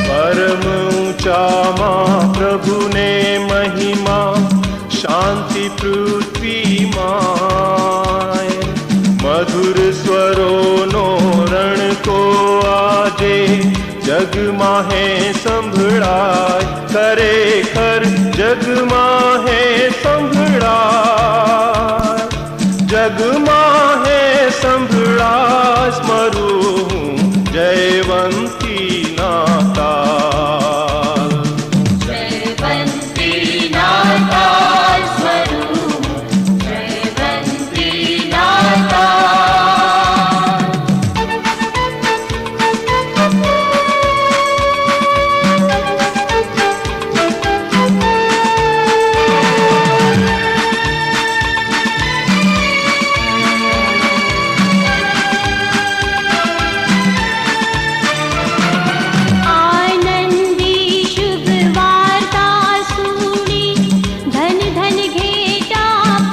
A: परम ऊंचा मां प्रभु ने महिमा शांति पृथ्वी माय मधुर स्वरों नो रण को आजे जग माहे संभळाय खरेखर जग माहे संभळाय जग माहे संभळाय स्मरू हूँ जयवंती नाता
C: जयवंती नाता स्वरूप जयवंती नाता आनंदी शुभ वार्ता सुनी धन धन घेटा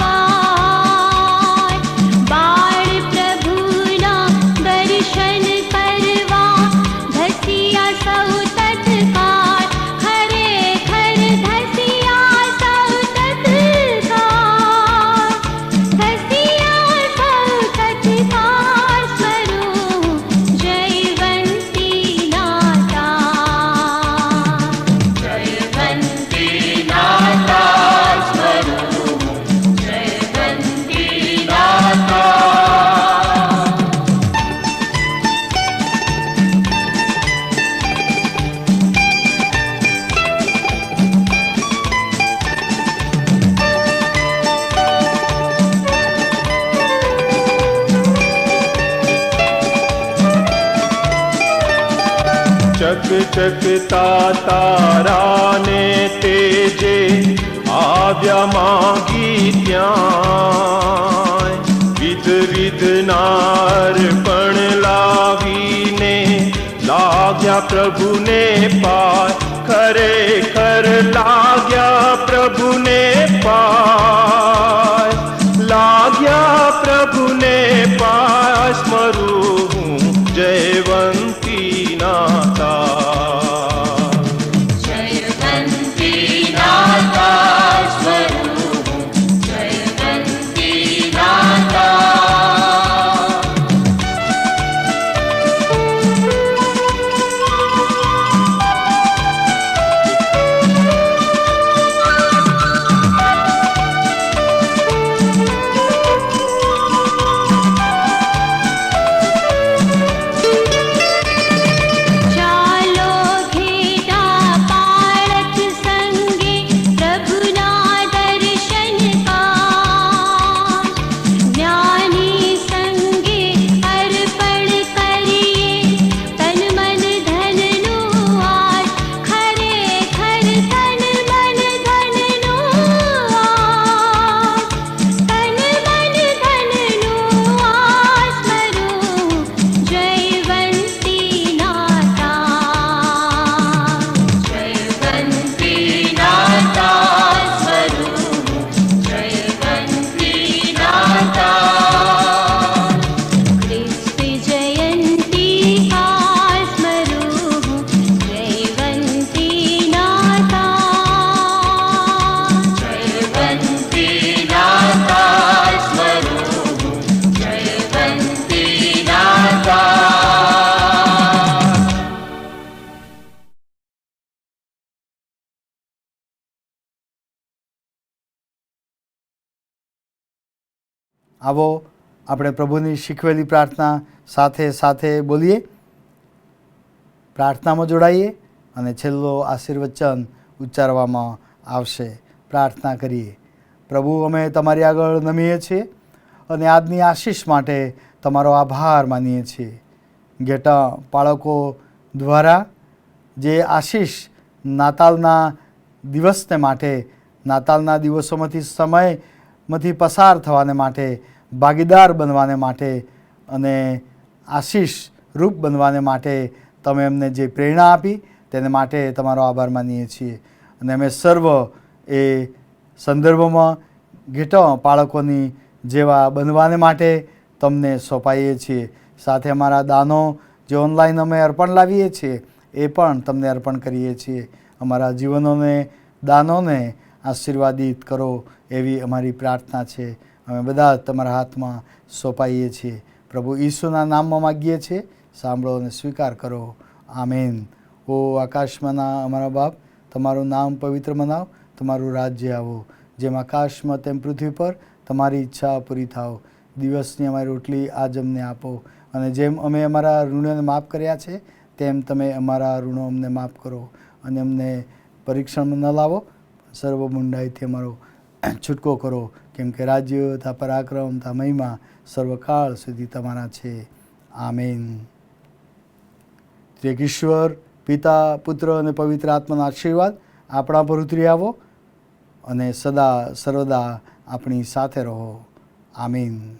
C: पाय बाळ प्रभुना दर्शन करवा धसिया सौ तत्काळ खरेखर धसिया सौ तत्काळ धसिया सौ तत्काळ स्वरूप जयवंती नाता जयवंती नाता स्वरूप जयवंती नाता
A: चक चकता तारा ने तेजे आव्या मागी त्याय विध विध नारपण लावीने लाग्या प्रभु ने पाय खरेखर लाग्या प्रभु ने पाय लाग्या प्रभु ने पाय स्मरू हूँ जयवंती नाता
C: जयवंती नाता स्वरूप जयवंती नाता
H: આવો આપણે પ્રભુની શીખવેલી પ્રાર્થના સાથે સાથે બોલીએ, પ્રાર્થનામાં જોડાઈએ અને છેલ્લો આશીર્વચન ઉચ્ચારવામાં આવશે. પ્રાર્થના કરીએ. પ્રભુ, અમે તમારી આગળ નમીએ છીએ અને આજની આશીષ માટે તમારો આભાર માનીએ છીએ. ઘેટા બાળકો દ્વારા જે આશીષ નાતાલના દિવસને માટે, નાતાલના દિવસોમાંથી સમયમાંથી પસાર થવાને માટે, ભાગીદાર બનવાને માટે અને આશીષ રૂપ બનવાને માટે તમે એમને જે પ્રેરણા આપી તેને માટે તમારો આભાર માનીએ છીએ. અને અમે સર્વ એ સંદર્ભમાં ઘેટા બાળકોની જેવા બનવાને માટે તમને સોંપાઈએ છીએ. સાથે અમારા દાનો જે ઓનલાઈન અમે અર્પણ લાવીએ છીએ એ પણ તમને અર્પણ કરીએ છીએ. અમારા જીવનોને, દાનોને આશીર્વાદિત કરો એવી અમારી પ્રાર્થના છે. અમે બધા તમારા હાથમાં સોંપાઈએ છીએ. પ્રભુ ઈસુના નામમાં માગીએ છીએ, સાંભળો અને સ્વીકાર કરો. આમેન. ઓ આકાશમાંના અમારા બાપ, તમારું નામ પવિત્ર મનાવ, તમારું રાજ્ય આવો, જેમ આકાશમાં તેમ પૃથ્વી પર તમારી ઈચ્છા પૂરી થાવ. દિવસની અમારી રોટલી આજ અમને આપો, અને જેમ અમે અમારા ઋણોને માફ કર્યા છે તેમ તમે અમારા ઋણો અમને માફ કરો, અને અમને પરીક્ષણમાં ન લાવો, સર્વ મૂંડાઈથી અમારો છૂટકો કરો, કેમ કે રાજ્ય, તા પરાક્રમ, તા મહિમા સર્વકાળ સુધી તમારા છે. આમેન. એક ઈશ્વર પિતા, પુત્ર અને પવિત્ર આત્માના આશીર્વાદ આપણા પર ઉતરી આવો અને સદા સર્વદા આપણી સાથે રહો. આમીન.